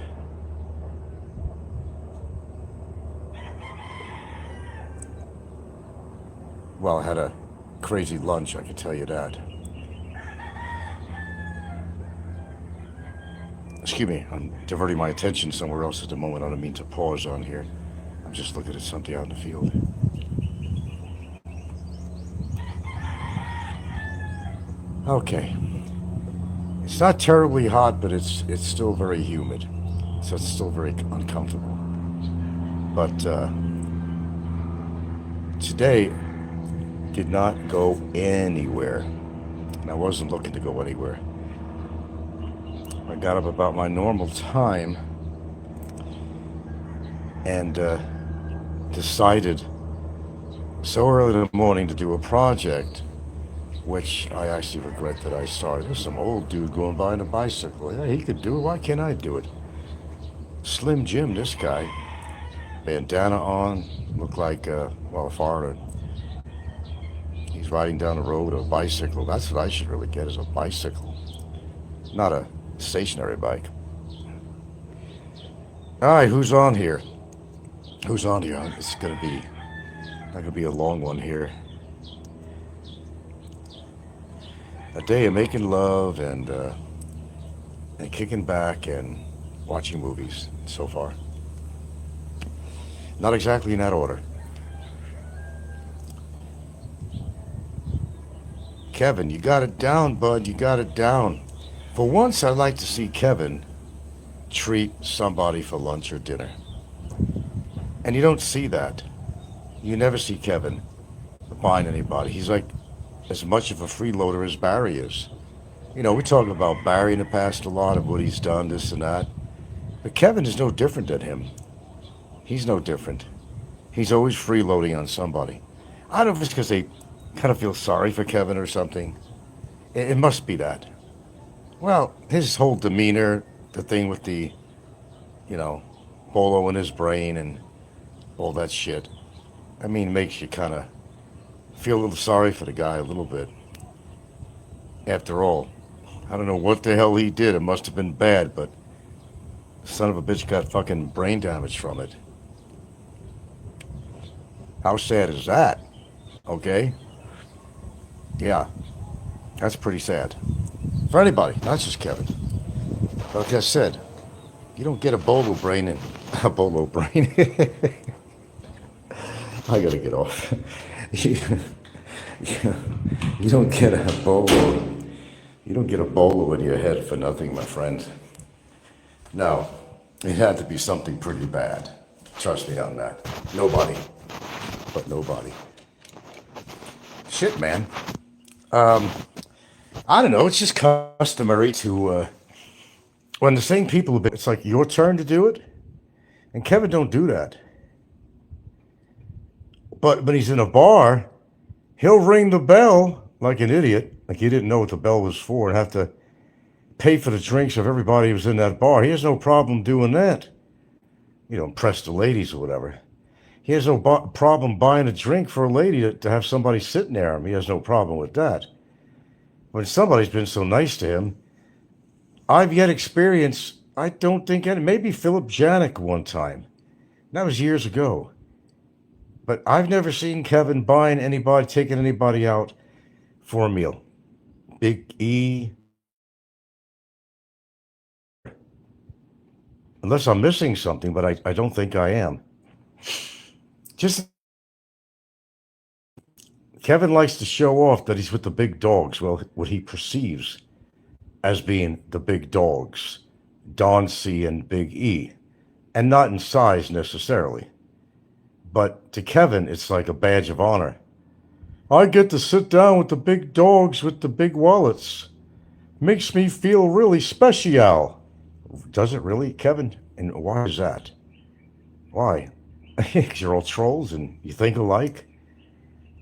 Well, I had a crazy lunch, I can tell you that. Excuse me, I'm diverting my attention somewhere else at the moment. I don't mean to pause on here. I'm just looking at something out in the field. Okay. It's not terribly hot, but it's still very humid. So it's still very uncomfortable. But today did not go anywhere. And I wasn't looking to go anywhere. I got up about my normal time and decided so early in the morning to do a project, which I actually regret that I started. There's some old dude going by on a bicycle. Yeah, he could do it. Why can't I do it? Slim Jim, this guy. Bandana on. Looked like, well, a foreigner. He's riding down the road with a bicycle. That's what I should really get, is a bicycle. Not a stationary bike. All right, who's on here? Who's on here? It's going to be, not going to be a long one here. A day of making love and kicking back and watching movies so far. Not exactly in that order. Kevin, you got it down, bud. You got it down. For once, I'd like to see Kevin treat somebody for lunch or dinner. And you don't see that. You never see Kevin buying anybody. He's like as much of a freeloader as Barry is. You know, we talked about Barry in the past a lot of what he's done, this and that. But Kevin is no different than him. He's no different. He's always freeloading on somebody. I don't know if it's because they kind of feel sorry for Kevin or something. It must be that. Well, his whole demeanor, the thing with the, you know, bolo in his brain and all that shit, I mean, makes you kind of feel a little sorry for the guy a little bit. After all, I don't know what the hell he did. It must have been bad, but the son of a bitch got fucking brain damage from it. How sad is that? Okay? Yeah, that's pretty sad. For anybody, not just Kevin. But like I said, you don't get a bolo brain and a bolo brain. I gotta get off. you, you don't get a bolo. You don't get a bolo in your head for nothing, my friend. No, it had to be something pretty bad. Trust me on that. Nobody. But nobody. Shit, man. I don't know. It's just customary to, when the same people, it's like your turn to do it. And Kevin don't do that. But when he's in a bar, he'll ring the bell like an idiot. Like he didn't know what the bell was for and have to pay for the drinks of everybody who was in that bar. He has no problem doing that. Impress the ladies or whatever. He has no problem buying a drink for a lady to have somebody sitting there. He has no problem with that. When somebody's been so nice to him, I've yet experienced, I don't think any, maybe Philip Janik one time. That was years ago. But I've never seen Kevin buying anybody, taking anybody out for a meal. Big E, unless I'm missing something, but I don't think I am. Just Kevin likes to show off that he's with the big dogs. Well, what he perceives as being the big dogs, Don C and Big E, and not in size necessarily. But to Kevin, it's like a badge of honor. I get to sit down with the big dogs with the big wallets. Makes me feel really special. Does it really, Kevin? And why is that? Why? Because you're all trolls and you think alike?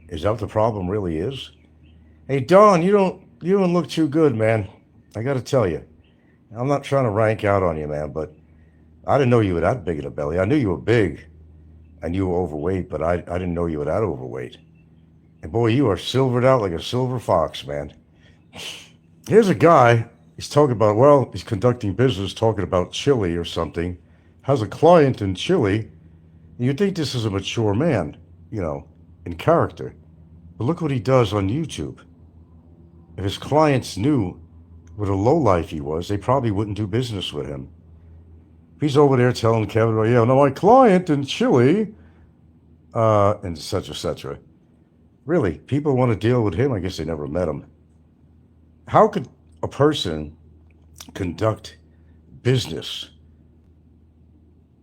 Is that what the problem really is? Hey Don, you don't look too good, man. I gotta tell you. I'm not trying to rank out on you, man, but I didn't know you were that big in a belly. I knew you were big and you were overweight, but I didn't know you were that overweight. And boy, you are silvered out like a silver fox, man. Here's a guy, he's talking about, well, he's conducting business talking about Chile or something, has a client in Chile. And you'd think this is a mature man, in character. But look what he does on YouTube. If his clients knew what a lowlife he was, they probably wouldn't do business with him. He's over there telling Kevin, well, yeah, no, my client in Chile, and etc. Really, people want to deal with him. I guess they never met him. How could a person conduct business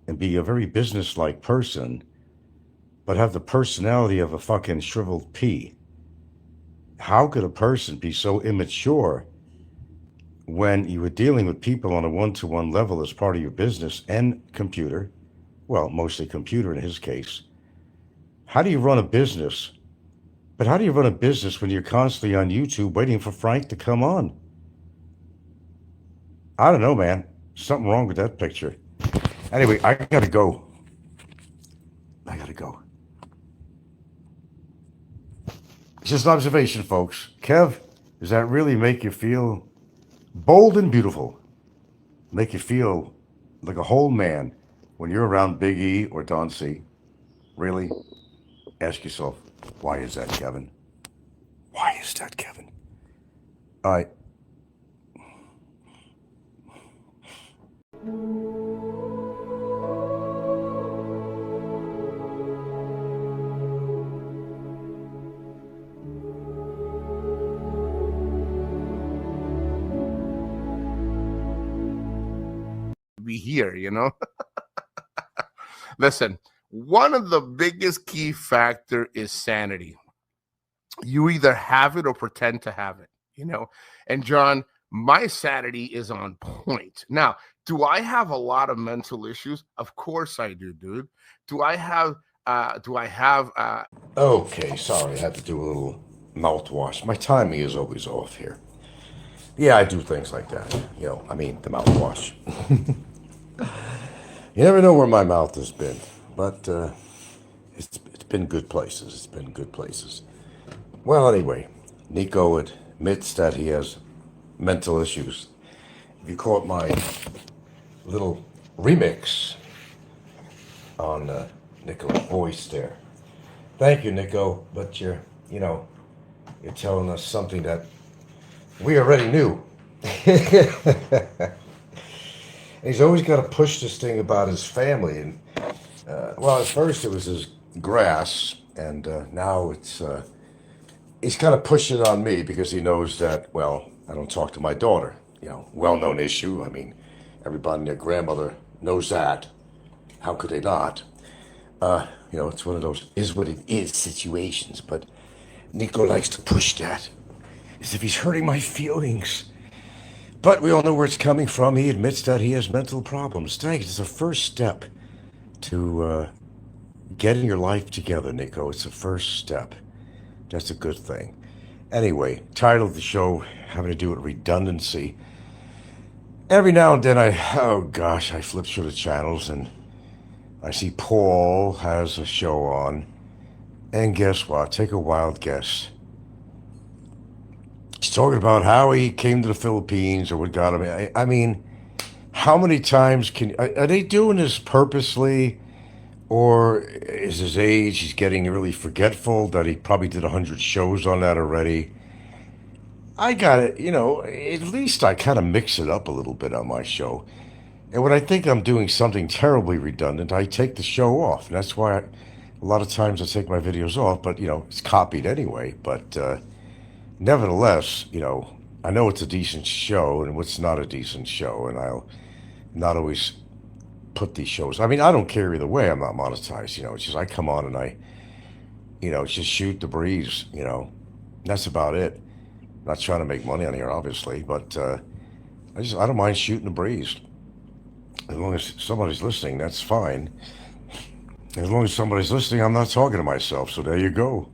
and be a very business-like person, but have the personality of a fucking shriveled pea? How could a person be so immature when you were dealing with people on a one-to-one level as part of your business and computer? Well, mostly computer in his case. How do you run a business? But how do you run a business when you're constantly on YouTube waiting for Frank to come on? I don't know, man. Something wrong with that picture. Anyway, I gotta go. Just an observation, folks. Kev, does that really make you feel bold and beautiful? Make you feel like a whole man when you're around Big E or Don C? Really? Ask yourself, why is that, Kevin? Why is that, Kevin? All right. Be here, Listen, one of the biggest key factor is sanity. You either have it or pretend to have it. And John, my sanity is on point. Now, do I have a lot of mental issues? Of course I do, dude. Do I have Okay, sorry, I had to do a little mouthwash. My timing is always off here. Yeah, I do things like that. The mouthwash. You never know where my mouth has been, but it's been good places. It's been good places. Well, anyway, Nico admits that he has mental issues. If you caught my little remix on Nico's voice there, thank you, Nico. But you're telling us something that we already knew. He's always got to push this thing about his family, and well, at first it was his grass, and now he's kind of pushed it on me because he knows that, well, I don't talk to my daughter. Well-known issue. I mean, everybody and their grandmother knows that. How could they not? It's one of those is what it is situations, but Nico likes to push that as if he's hurting my feelings. But we all know where it's coming from. He admits that he has mental problems. Thanks. It's a first step to getting your life together, Nico. It's a first step. That's a good thing. Anyway, title of the show having to do with redundancy. Every now and then oh gosh, I flip through the channels and I see Paul has a show on. And guess what? Take a wild guess. He's talking about how he came to the Philippines or what got him. I mean, how many times are they doing this purposely? Or is his age, he's getting really forgetful that he probably did 100 shows on that already? I got it, at least I kind of mix it up a little bit on my show. And when I think I'm doing something terribly redundant, I take the show off. And that's why a lot of times I take my videos off, but, it's copied anyway. But nevertheless, I know it's a decent show and what's not a decent show. And I'll not always put these shows. I mean, I don't care either way. I'm not monetized. It's just I come on and it's just shoot the breeze. That's about it. Not trying to make money on here, obviously, but I don't mind shooting the breeze. As long as somebody's listening, that's fine. As long as somebody's listening, I'm not talking to myself. So there you go.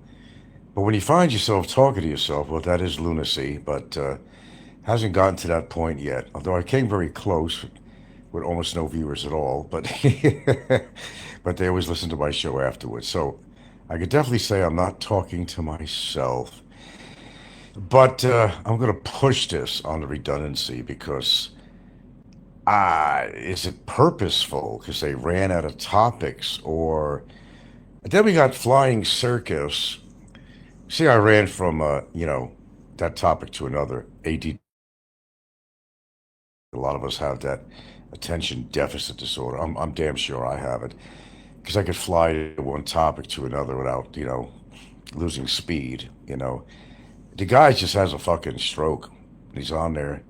But when you find yourself talking to yourself, well, that is lunacy. But hasn't gotten to that point yet. Although I came very close with almost no viewers at all. But but they always listen to my show afterwards. So I could definitely say I'm not talking to myself. But I'm going to push this on the redundancy because is it purposeful because they ran out of topics? Or then we got flying circus. See, I ran from, that topic to another. ADD. A lot of us have that attention deficit disorder. I'm damn sure I have it because I could fly to one topic to another without, losing speed. The guy just has a fucking stroke. He's on there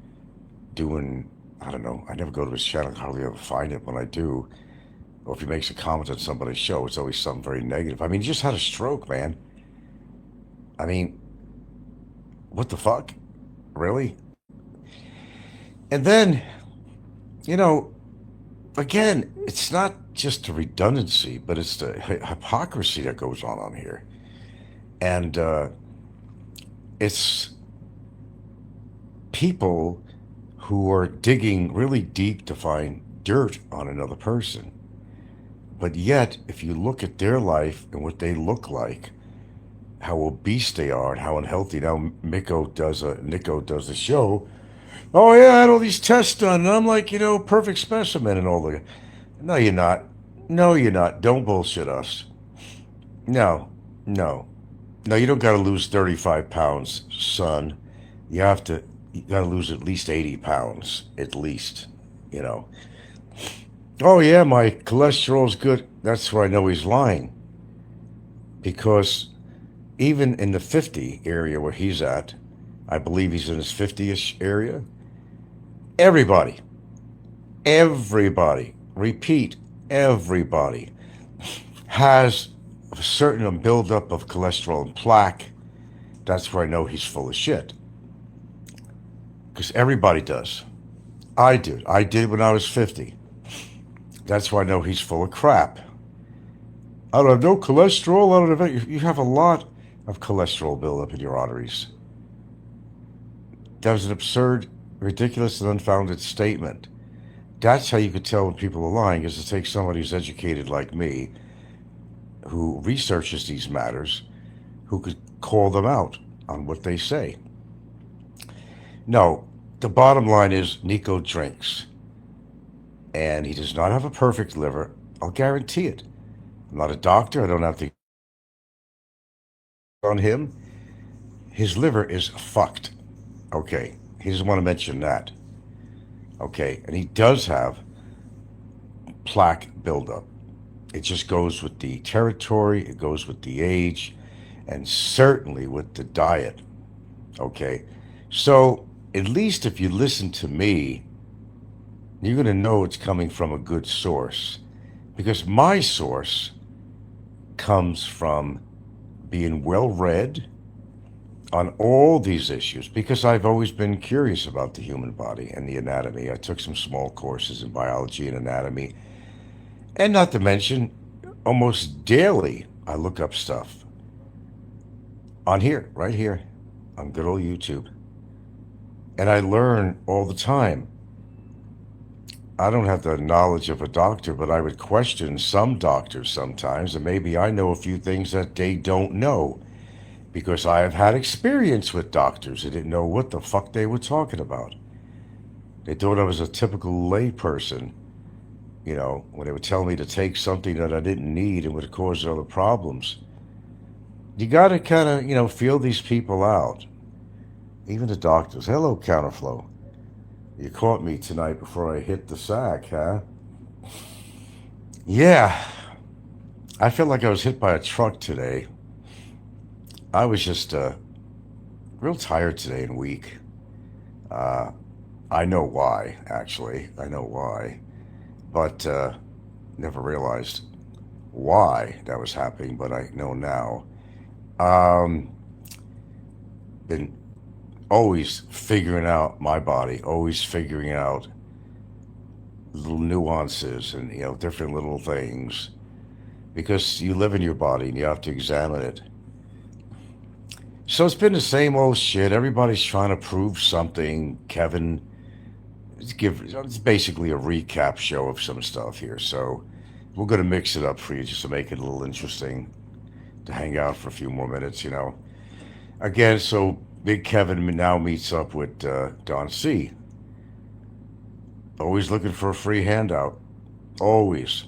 doing, I don't know, I never go to his channel, I hardly ever find it. When I do, or if he makes a comment on somebody's show, it's always something very negative. I mean, he just had a stroke, man. I mean, what the fuck? Really? And then, you know, again, it's not just the redundancy, but it's the hypocrisy that goes on here. And it's people who are digging really deep to find dirt on another person. But yet, if you look at their life and what they look like, how obese they are and how unhealthy. Now, Nico does a show. Oh yeah, I had all these tests done, and I'm like, perfect specimen and all the. No, you're not. No, you're not. Don't bullshit us. No, no, no. You don't got to lose 35 pounds, son. You got to lose at least 80 pounds, at least. You know. Oh yeah, my cholesterol's good. That's where I know he's lying. Because even in the 50 area where he's at, I believe he's in his 50-ish area. Everybody, repeat, everybody has a certain buildup of cholesterol and plaque. That's where I know he's full of shit. Because everybody does. I did. I did when I was 50. That's why I know he's full of crap. I don't have no cholesterol. I don't have. You have a lot of cholesterol buildup in your arteries. That was an absurd, ridiculous, and unfounded statement. That's how you could tell when people are lying, is to take somebody who's educated like me, who researches these matters, who could call them out on what they say. No, the bottom line is Nico drinks. And he does not have a perfect liver. I'll guarantee it. I'm not a doctor. I don't have to on him. His liver is fucked. Okay. He doesn't want to mention that. Okay. And he does have plaque buildup. It just goes with the territory. It goes with the age. And certainly with the diet. Okay. So at least if you listen to me, you're going to know it's coming from a good source. Because my source comes from being well read on all these issues, because I've always been curious about the human body and the anatomy. I took some small courses in biology and anatomy. And not to mention, almost daily, I look up stuff on here, right here. on good old YouTube. And I learn all the time. I don't have the knowledge of a doctor, but I would question some doctors sometimes, and maybe I know a few things that they don't know because I have had experience with doctors who didn't know what the fuck they were talking about. They thought I was a typical layperson, when they would tell me to take something that I didn't need and would cause other problems. You got to kind of, feel these people out. Even the doctors. Hello, Counterflow. You caught me tonight before I hit the sack, huh? Yeah, I feel like I was hit by a truck today. I was just real tired today and weak. Uh, I know why, actually. I know why. But never realized why that was happening, but I know now. Um, been always figuring out my body, always figuring out little nuances and different little things because you live in your body and you have to examine it. So it's been the same old shit. Everybody's trying to prove something. Kevin, it's basically a recap show of some stuff here. So we're going to mix it up for you just to make it a little interesting to hang out for a few more minutes. Again, so Big Kevin now meets up with Don C. Always looking for a free handout. Always.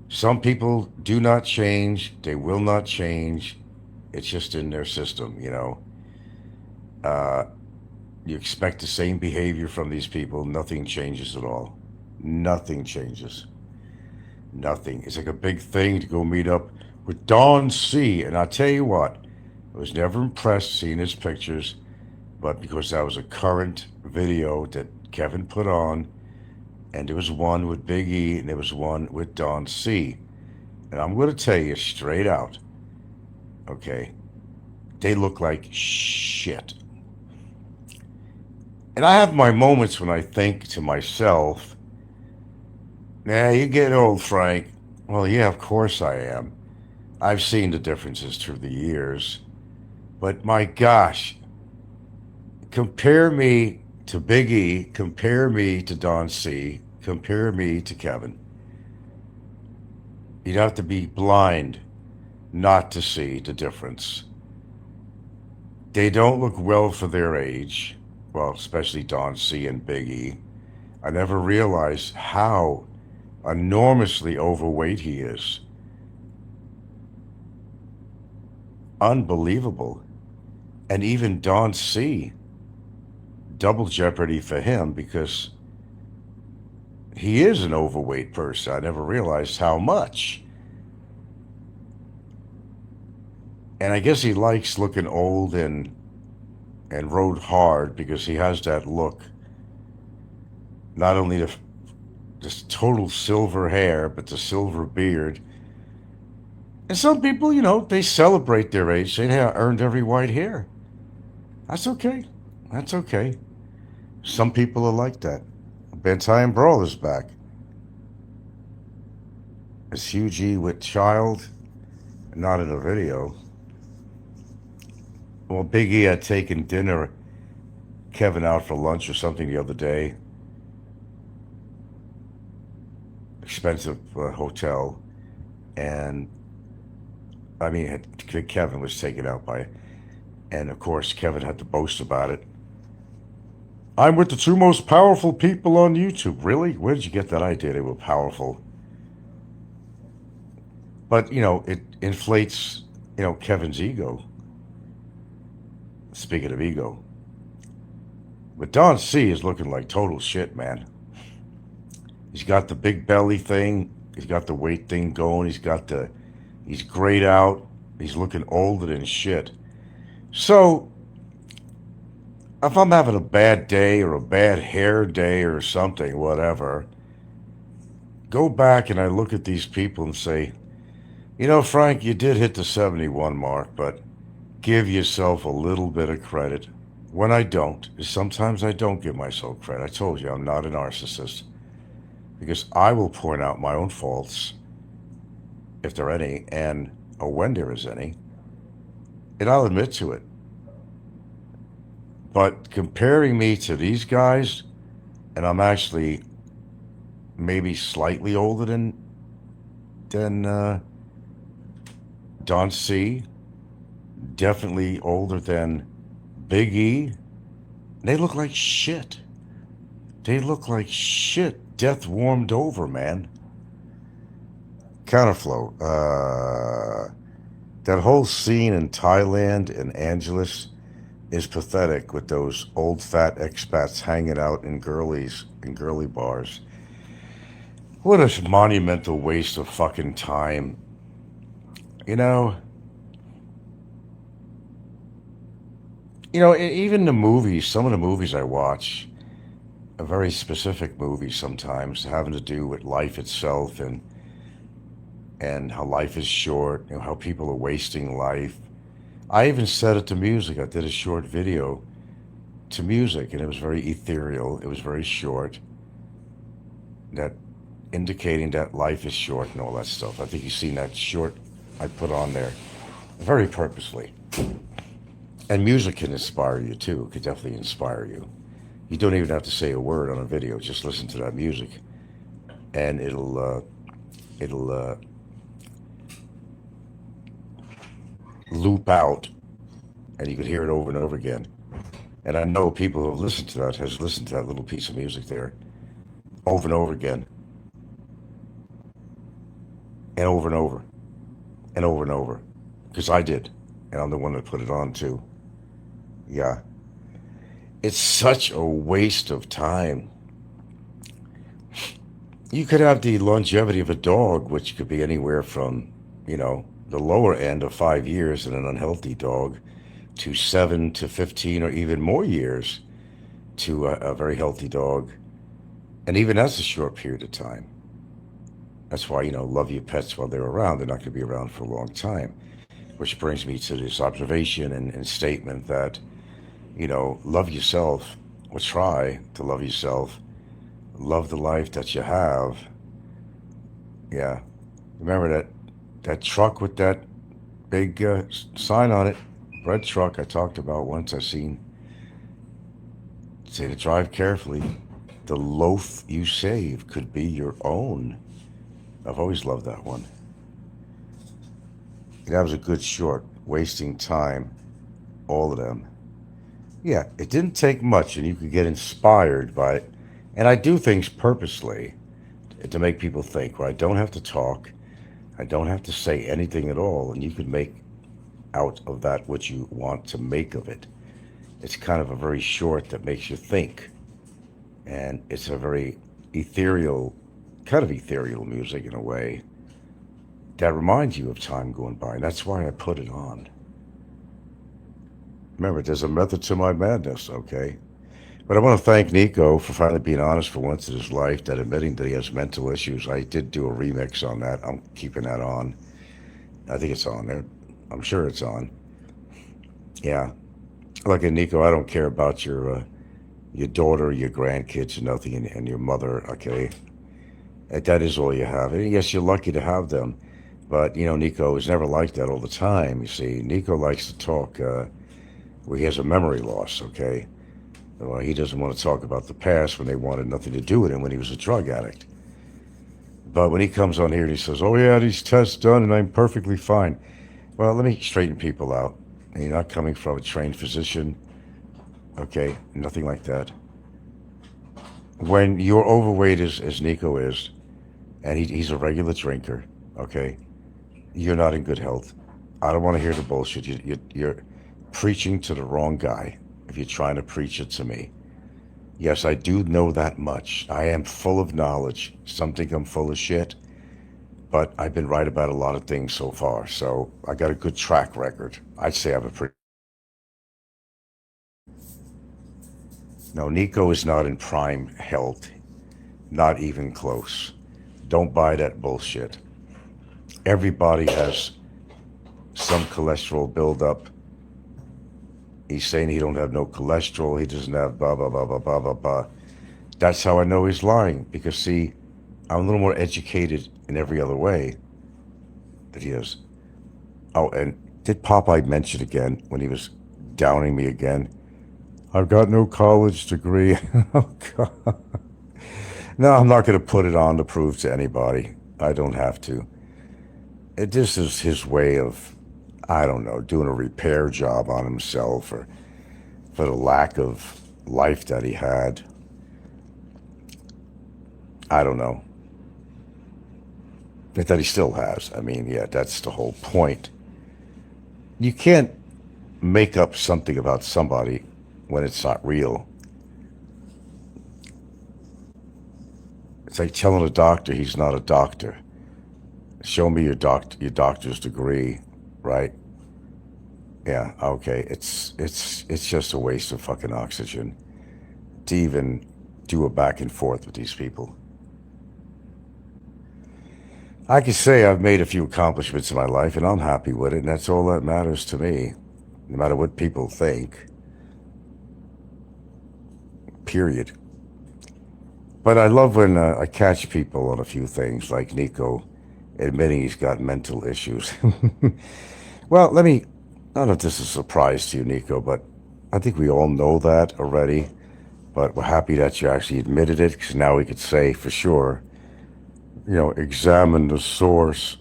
Some people do not change. They will not change. It's just in their system. Uh, you expect the same behavior from these people. Nothing changes at all. Nothing changes. Nothing. It's like a big thing to go meet up with Don C. And I tell you what, I was never impressed seeing his pictures, but because that was a current video that Kevin put on, and there was one with Big E, and there was one with Don C. And I'm going to tell you straight out, okay, they look like shit. And I have my moments when I think to myself, nah, you get old, Frank. Well, yeah, of course I am. I've seen the differences through the years. But my gosh, compare me to Big E, compare me to Don C, compare me to Kevin. You'd have to be blind not to see the difference. They don't look well for their age. Well, especially Don C and Big E. I never realized how enormously overweight he is. Unbelievable. And even Don C, double jeopardy for him because he is an overweight person. I never realized how much. And I guess he likes looking old and rode hard because he has that look. Not only the just total silver hair, but the silver beard. And some people, they celebrate their age. They earned every white hair. That's okay. That's okay. Some people are like that. Bentai and Brawl is back. It's Hugh G with Child, not in a video. Well, Big E had taken Kevin out for lunch or something the other day. Expensive hotel. And, Kevin was taken out by it. And, of course, Kevin had to boast about it. I'm with the two most powerful people on YouTube. Really? Where did you get that idea they were powerful? But, it inflates, Kevin's ego. Speaking of ego. But Don C is looking like total shit, man. He's got the big belly thing. He's got the weight thing going. He's grayed out. He's looking older than shit. So, if I'm having a bad day or a bad hair day or something, whatever, go back and I look at these people and say, Frank, you did hit the 71 mark, but give yourself a little bit of credit. When I don't, sometimes I don't give myself credit. I told you I'm not a narcissist because I will point out my own faults, if there are any, or when there is any, and I'll admit to it. But comparing me to these guys, and I'm actually maybe slightly older than Don C, definitely older than Big E. They look like shit. They look like shit. Death warmed over, man. Counterflow. That whole scene in Thailand and Angeles is pathetic with those old fat expats hanging out in girly bars. What a monumental waste of fucking time. You know, even the movies, some of the movies I watch, are very specific movies sometimes having to do with life itself and how life is short, how people are wasting life. I even said it to music. I did a short video to music, and it was very ethereal. It was very short, that indicating that life is short and all that stuff. I think you've seen that short I put on there very purposely. And music can inspire you too. It could definitely inspire you. You don't even have to say a word on a video. Just listen to that music, and it'll loop out, and you could hear it over and over again. And I know people who have listened to that has listened to that little piece of music there over and over again, and over and over, and over and over, because I did, and I'm the one that put it on too. Yeah, it's such a waste of time. You could have the longevity of a dog, which could be anywhere from, the lower end of 5 years in an unhealthy dog to 7 to 15 or even more years to a very healthy dog. And even that's a short period of time. That's why, love your pets while they're around. They're not going to be around for a long time. Which brings me to this observation and statement that, love yourself, or try to love yourself. Love the life that you have. Yeah. Remember that truck with that big sign on it, red truck I talked about once. I seen say to drive carefully. The loaf you save could be your own. I've always loved that one. That was a good short, wasting time, all of them. Yeah, it didn't take much, and you could get inspired by it. And I do things purposely to make people think, where I don't have to talk, I don't have to say anything at all, and you can make out of that what you want to make of it. It's kind of a very short that makes you think, and it's a very ethereal, kind of ethereal music in a way that reminds you of time going by, and that's why I put it on. Remember, there's a method to my madness, okay? But I want to thank Nico for finally being honest for once in his life, that admitting that he has mental issues. I did do a remix on that. I'm keeping that on. I think it's on there. I'm sure it's on. Yeah. Look, Nico, I don't care about your daughter, your grandkids, or nothing, and your mother, okay? That is all you have. And yes, you're lucky to have them. But, Nico is never like that all the time. You see, Nico likes to talk where he has a memory loss, okay? Well, he doesn't want to talk about the past when they wanted nothing to do with him when he was a drug addict. But when he comes on here and he says, oh, yeah, these tests done and I'm perfectly fine. Well, let me straighten people out. And you're not coming from a trained physician, okay? Nothing like that. When you're overweight as Nico is, and he's a regular drinker, okay, you're not in good health. I don't want to hear the bullshit. You're preaching to the wrong guy if you're trying to preach it to me. Yes, I do know that much. I am full of knowledge. Some think I'm full of shit, but I've been right about a lot of things so far. So I got a good track record. I'd say I have a pretty... No, Nico is not in prime health. Not even close. Don't buy that bullshit. Everybody has some cholesterol buildup. He's saying he don't have no cholesterol. He doesn't have blah, blah, blah, blah, blah, blah, blah. That's how I know he's lying. Because, see, I'm a little more educated in every other way that he is. Oh, and did Popeye mention again when he was downing me again? I've got no college degree. Oh, God. No, I'm not going to put it on to prove to anybody. I don't have to. This is his way of, I don't know, doing a repair job on himself or for the lack of life that he had. I don't know. But that he still has. I mean, yeah, that's the whole point. You can't make up something about somebody when it's not real. It's like telling a doctor he's not a doctor. Show me your doctor's degree, right? Yeah, okay. It's just a waste of fucking oxygen to even do a back and forth with these people. I can say I've made a few accomplishments in my life and I'm happy with it, and that's all that matters to me, no matter what people think. Period. But I love when I catch people on a few things, like Nico admitting he's got mental issues. Well, I don't know if this is a surprise to you, Nico, but I think we all know that already. But we're happy that you actually admitted it, because now we could say for sure, examine the source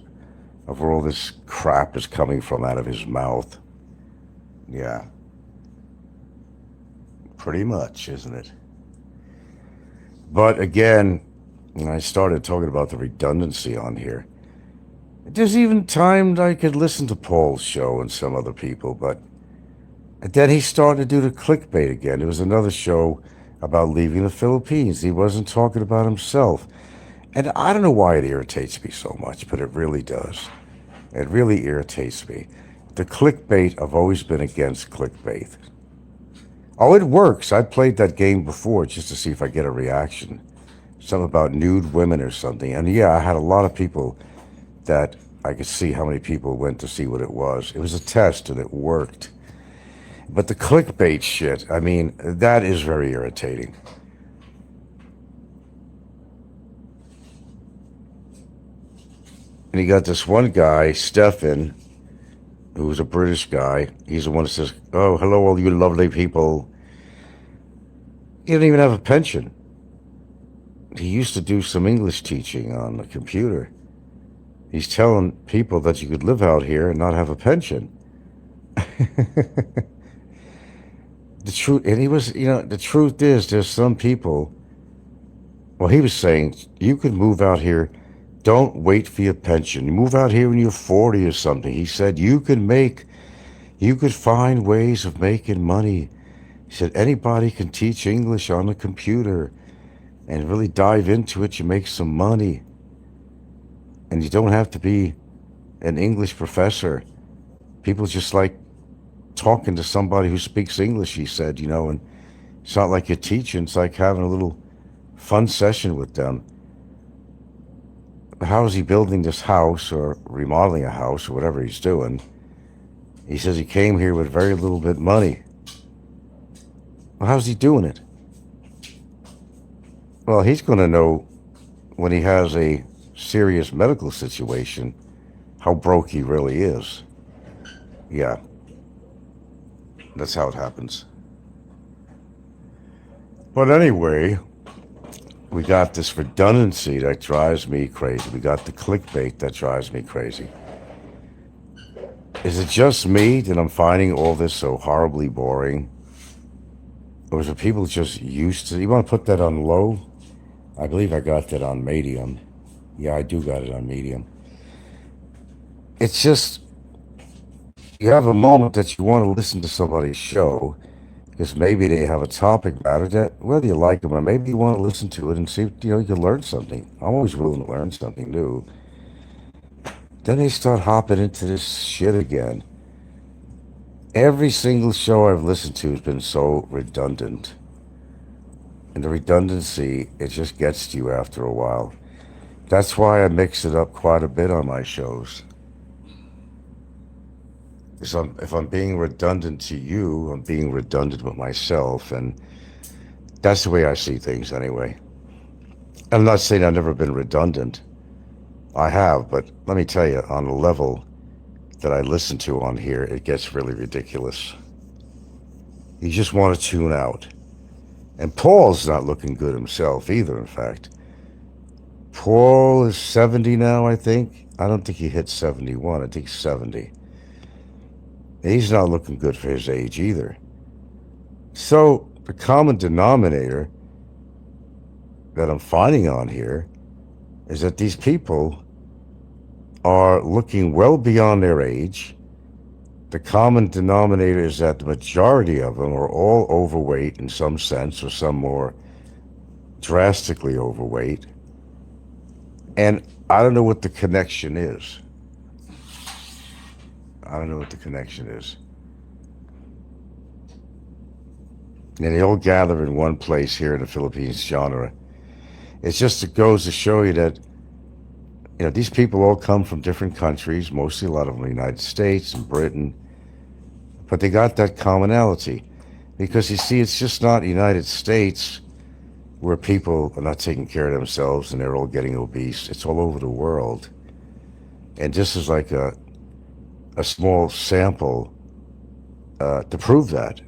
of where all this crap is coming from out of his mouth. Yeah. Pretty much, isn't it? But again, when I started talking about the redundancy on here, there's even time I could listen to Paul's show and some other people, but then he started to do the clickbait again. There was another show about leaving the Philippines. He wasn't talking about himself. And I don't know why it irritates me so much, but it really does. It really irritates me. The clickbait, I've always been against clickbait. Oh, it works. I played that game before just to see if I get a reaction. Something about nude women or something. And yeah, I had a lot of people that I could see how many people went to see what it was. It was a test and it worked. But the clickbait shit, that is very irritating. And you got this one guy, Stefan, who's a British guy. He's the one that says, "Oh, hello, all you lovely people." He didn't even have a pension. He used to do some English teaching on the computer. He's telling people that you could live out here and not have a pension. The truth, and the truth is, there's some people, well, he was saying, you could move out here, don't wait for your pension. You move out here when you're 40 or something. He said, you could find ways of making money. He said, anybody can teach English on the computer and really dive into it. You make some money. And you don't have to be an English professor. People just like talking to somebody who speaks English, he said, and it's not like you're teaching. It's like having a little fun session with them. How is he building this house or remodeling a house or whatever he's doing? He says he came here with very little bit money. Well, how's he doing it? Well, he's going to know when he has a serious medical situation how broke he really is. Yeah. That's how it happens. But anyway, we got this redundancy that drives me crazy. We got the clickbait that drives me crazy. Is it just me that I'm finding all this so horribly boring? Or is it people just used to? You want to put that on low? I believe I got that on medium. Yeah, I do got it on medium. It's just, you have a moment that you want to listen to somebody's show because maybe they have a topic about it that, whether you like them or maybe you want to listen to it and see if you can learn something. I'm always willing to learn something new. Then they start hopping into this shit again. Every single show I've listened to has been so redundant. And the redundancy, it just gets to you after a while. That's why I mix it up quite a bit on my shows. If I'm being redundant to you, I'm being redundant with myself, and that's the way I see things anyway. I'm not saying I've never been redundant. I have, but let me tell you, on the level that I listen to on here, it gets really ridiculous. You just want to tune out. And Paul's not looking good himself either, in fact. Paul is 70 now, I think. I don't think he hit 71. I think 70. And he's not looking good for his age either. So the common denominator that I'm finding on here is that these people are looking well beyond their age. The common denominator is that the majority of them are all overweight in some sense, or some more drastically overweight. And I don't know what the connection is. I don't know what the connection is. And they all gather in one place here in the Philippines genre. It goes to show you that, these people all come from different countries, mostly a lot of them in the United States and Britain, but they got that commonality. Because you see, it's just not the United States where people are not taking care of themselves and they're all getting obese. It's all over the world. And this is like a small sample to prove that.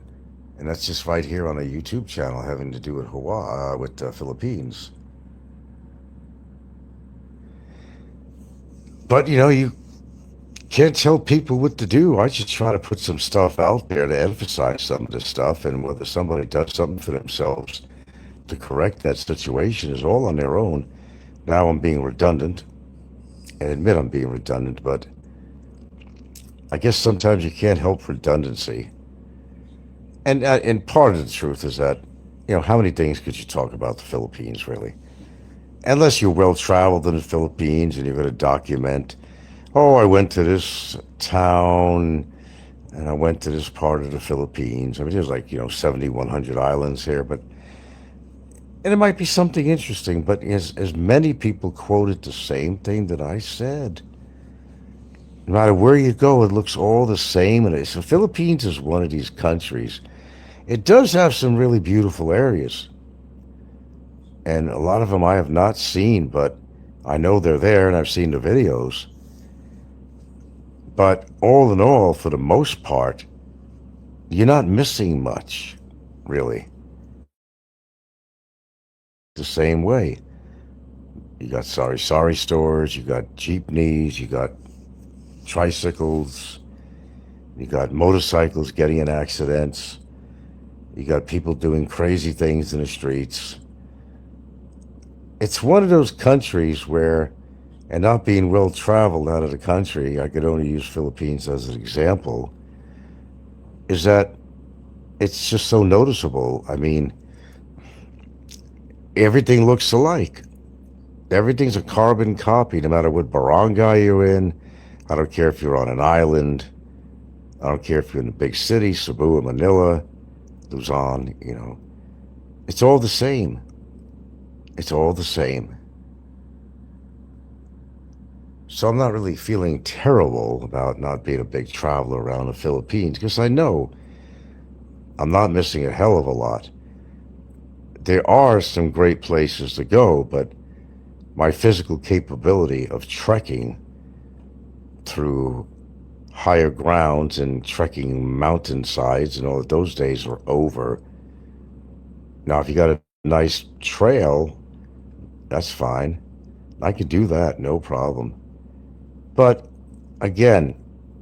And that's just right here on a YouTube channel having to do with Hawaii, with the Philippines. But, you can't tell people what to do. I just try to put some stuff out there to emphasize some of this stuff, and whether somebody does something for themselves to correct that situation is all on their own. Now I'm being redundant, and admit I'm being redundant, but I guess sometimes you can't help redundancy. And part of the truth is that, how many things could you talk about the Philippines, really? Unless you're well-traveled in the Philippines and you're going to document, oh, I went to this town and I went to this part of the Philippines. I mean, there's like, 7,100 islands here, and it might be something interesting, but as many people quoted the same thing that I said. No matter where you go, it looks all the same. And the Philippines is one of these countries. It does have some really beautiful areas. And a lot of them I have not seen, but I know they're there and I've seen the videos. But all in all, for the most part, you're not missing much, really. The same way. You got sorry stores, you got jeepneys, you got tricycles, you got motorcycles getting in accidents, you got people doing crazy things in the streets. It's one of those countries where, and not being well traveled out of the country, I could only use Philippines as an example, is that it's just so noticeable. I mean, everything looks alike. Everything's a carbon copy, no matter what barangay you're in. I don't care if you're on an island. I don't care if you're in a big city, Cebu or Manila, Luzon, It's all the same. It's all the same. So I'm not really feeling terrible about not being a big traveler around the Philippines, because I know I'm not missing a hell of a lot. There are some great places to go, but my physical capability of trekking through higher grounds and trekking mountainsides and all of those days are over. Now, if you got a nice trail, that's fine. I could do that, no problem. But again,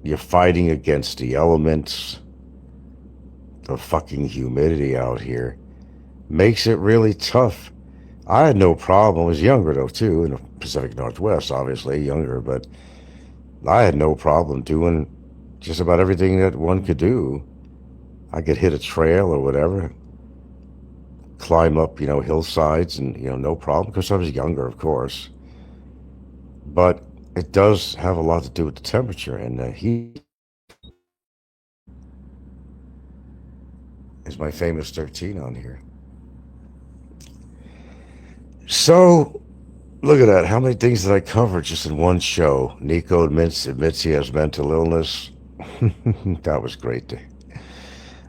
you're fighting against the elements. The fucking humidity out here makes it really tough. I had no problem. I was younger, though, too, in the Pacific Northwest, obviously, younger, but I had no problem doing just about everything that one could do. I could hit a trail or whatever, climb up, hillsides, and, no problem, because I was younger, of course. But it does have a lot to do with the temperature, and the heat is my famous 13 on here. So, look at that. How many things did I cover just in one show? Nico admits he has mental illness. That was great.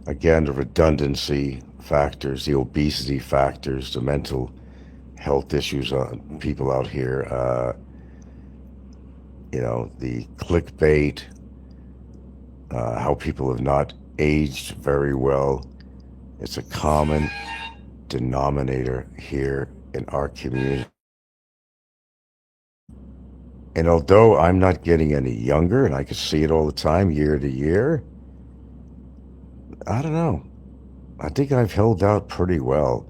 Again, the redundancy factors, the obesity factors, the mental health issues on people out here. The clickbait, how people have not aged very well. It's a common denominator here in our community. And although I'm not getting any younger, and I can see it all the time, year to year, I don't know. I think I've held out pretty well.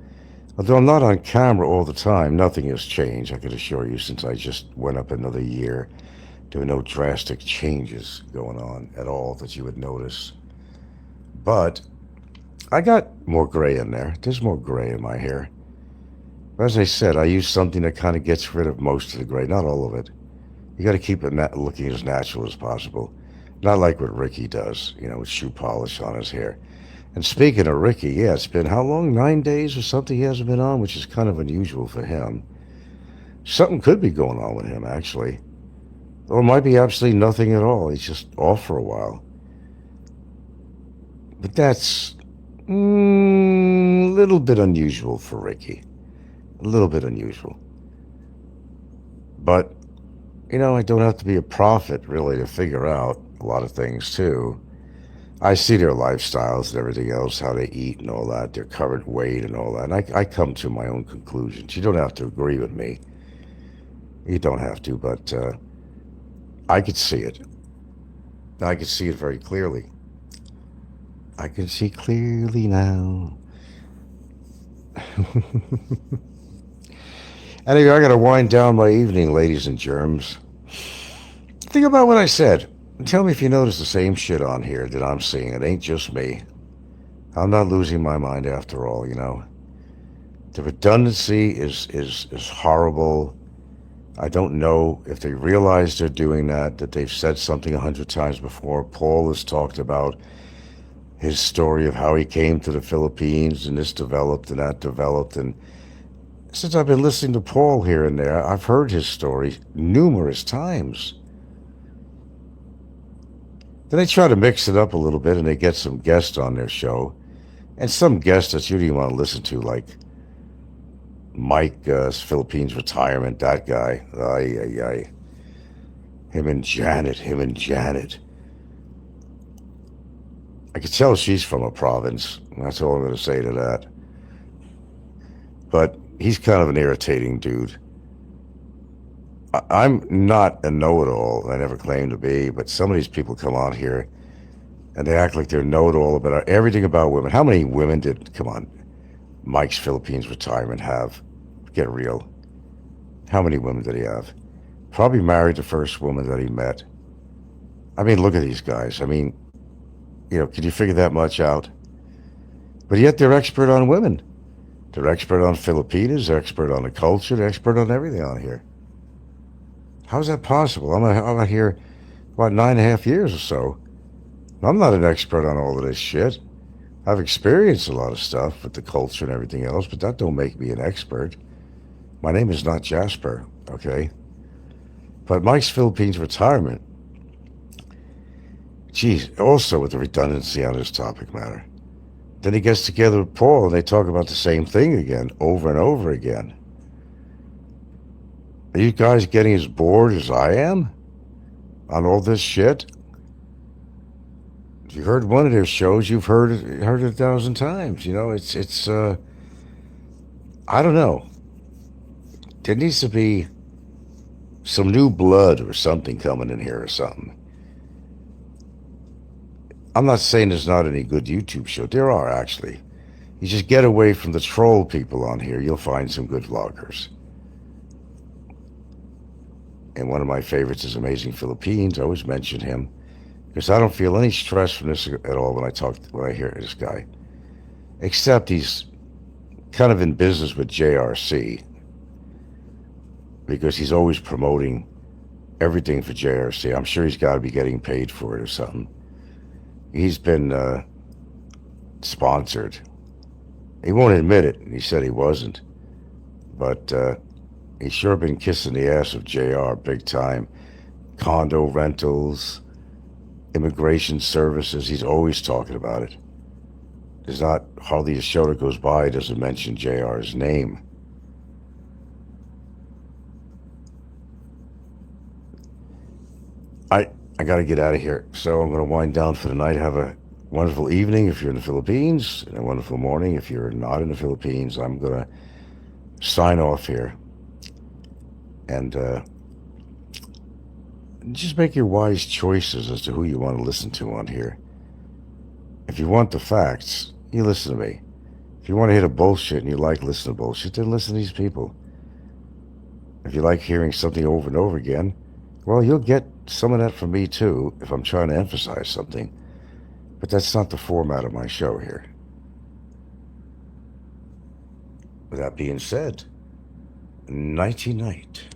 Although I'm not on camera all the time, nothing has changed, I can assure you, since I just went up another year. There were no drastic changes going on at all that you would notice. But I got more gray in there. There's more gray in my hair. But as I said, I use something that kind of gets rid of most of the gray, not all of it. You got to keep it looking as natural as possible. Not like what Ricky does, with shoe polish on his hair. And speaking of Ricky, yeah, it's been how long? 9 days or something he hasn't been on, which is kind of unusual for him. Something could be going on with him, actually. Or it might be absolutely nothing at all. He's just off for a while. But that's a little bit unusual for Ricky. A little bit unusual. But, I don't have to be a prophet, really, to figure out a lot of things, too. I see their lifestyles and everything else, how they eat and all that, their current weight and all that. And I come to my own conclusions. You don't have to agree with me. You don't have to, but I could see it. I could see it very clearly. I can see clearly now. Anyway, I got to wind down my evening, ladies and germs. Think about what I said. Tell me if you notice the same shit on here that I'm seeing. It ain't just me. I'm not losing my mind after all, The redundancy is horrible. I don't know if they realize they're doing that they've said something 100 times before. Paul has talked about his story of how he came to the Philippines and this developed and that developed. And since I've been listening to Paul here and there, I've heard his story numerous times. Then they try to mix it up a little bit and they get some guests on their show. And some guests that you don't even want to listen to, like Mike, Philippines retirement, that guy. Ay, ay, ay. Him and Janet. I could tell she's from a province. That's all I'm going to say to that. But he's kind of an irritating dude. I'm not a know-it-all. I never claimed to be, but some of these people come on here and they act like they're know-it-all about everything about women. How many women did, come on, Mike's Philippines retirement have? Get real. How many women did he have? Probably married the first woman that he met. I mean, look at these guys. I mean, can you figure that much out? But yet they're expert on women. They're expert on Filipinos. They're expert on the culture. They're expert on everything on here. How's that possible? I'm out here about 9.5 years or so. I'm not an expert on all of this shit. I've experienced a lot of stuff with the culture and everything else, but that don't make me an expert. My name is not Jasper, okay? But Mike's Philippines retirement, geez, also with the redundancy on this topic matter. Then he gets together with Paul and they talk about the same thing again, over and over again. Are you guys getting as bored as I am on all this shit? If you heard one of their shows, you've heard it 1,000 times. It's I don't know. There needs to be some new blood or something coming in here or something. I'm not saying there's not any good YouTube show. There are, actually. You just get away from the troll people on here, you'll find some good vloggers. And one of my favorites is Amazing Philippines. I always mention him because I don't feel any stress from this at all when I hear this guy. Except he's kind of in business with JRC because he's always promoting everything for JRC. I'm sure he's got to be getting paid for it or something. He's been sponsored. He won't admit it. He said he wasn't. But he's sure been kissing the ass of JR big time. Condo rentals, immigration services. He's always talking about it. There's not hardly a show that goes by that doesn't mention JR's name. I got to get out of here. So I'm going to wind down for the night. Have a wonderful evening if you're in the Philippines, and a wonderful morning if you're not in the Philippines. I'm going to sign off here. And just make your wise choices as to who you want to listen to on here. If you want the facts, you listen to me. If you want to hear the bullshit and you like listening to bullshit, then listen to these people. If you like hearing something over and over again, well, you'll get some of that from me too if I'm trying to emphasize something. But that's not the format of my show here. With that being said, nighty night.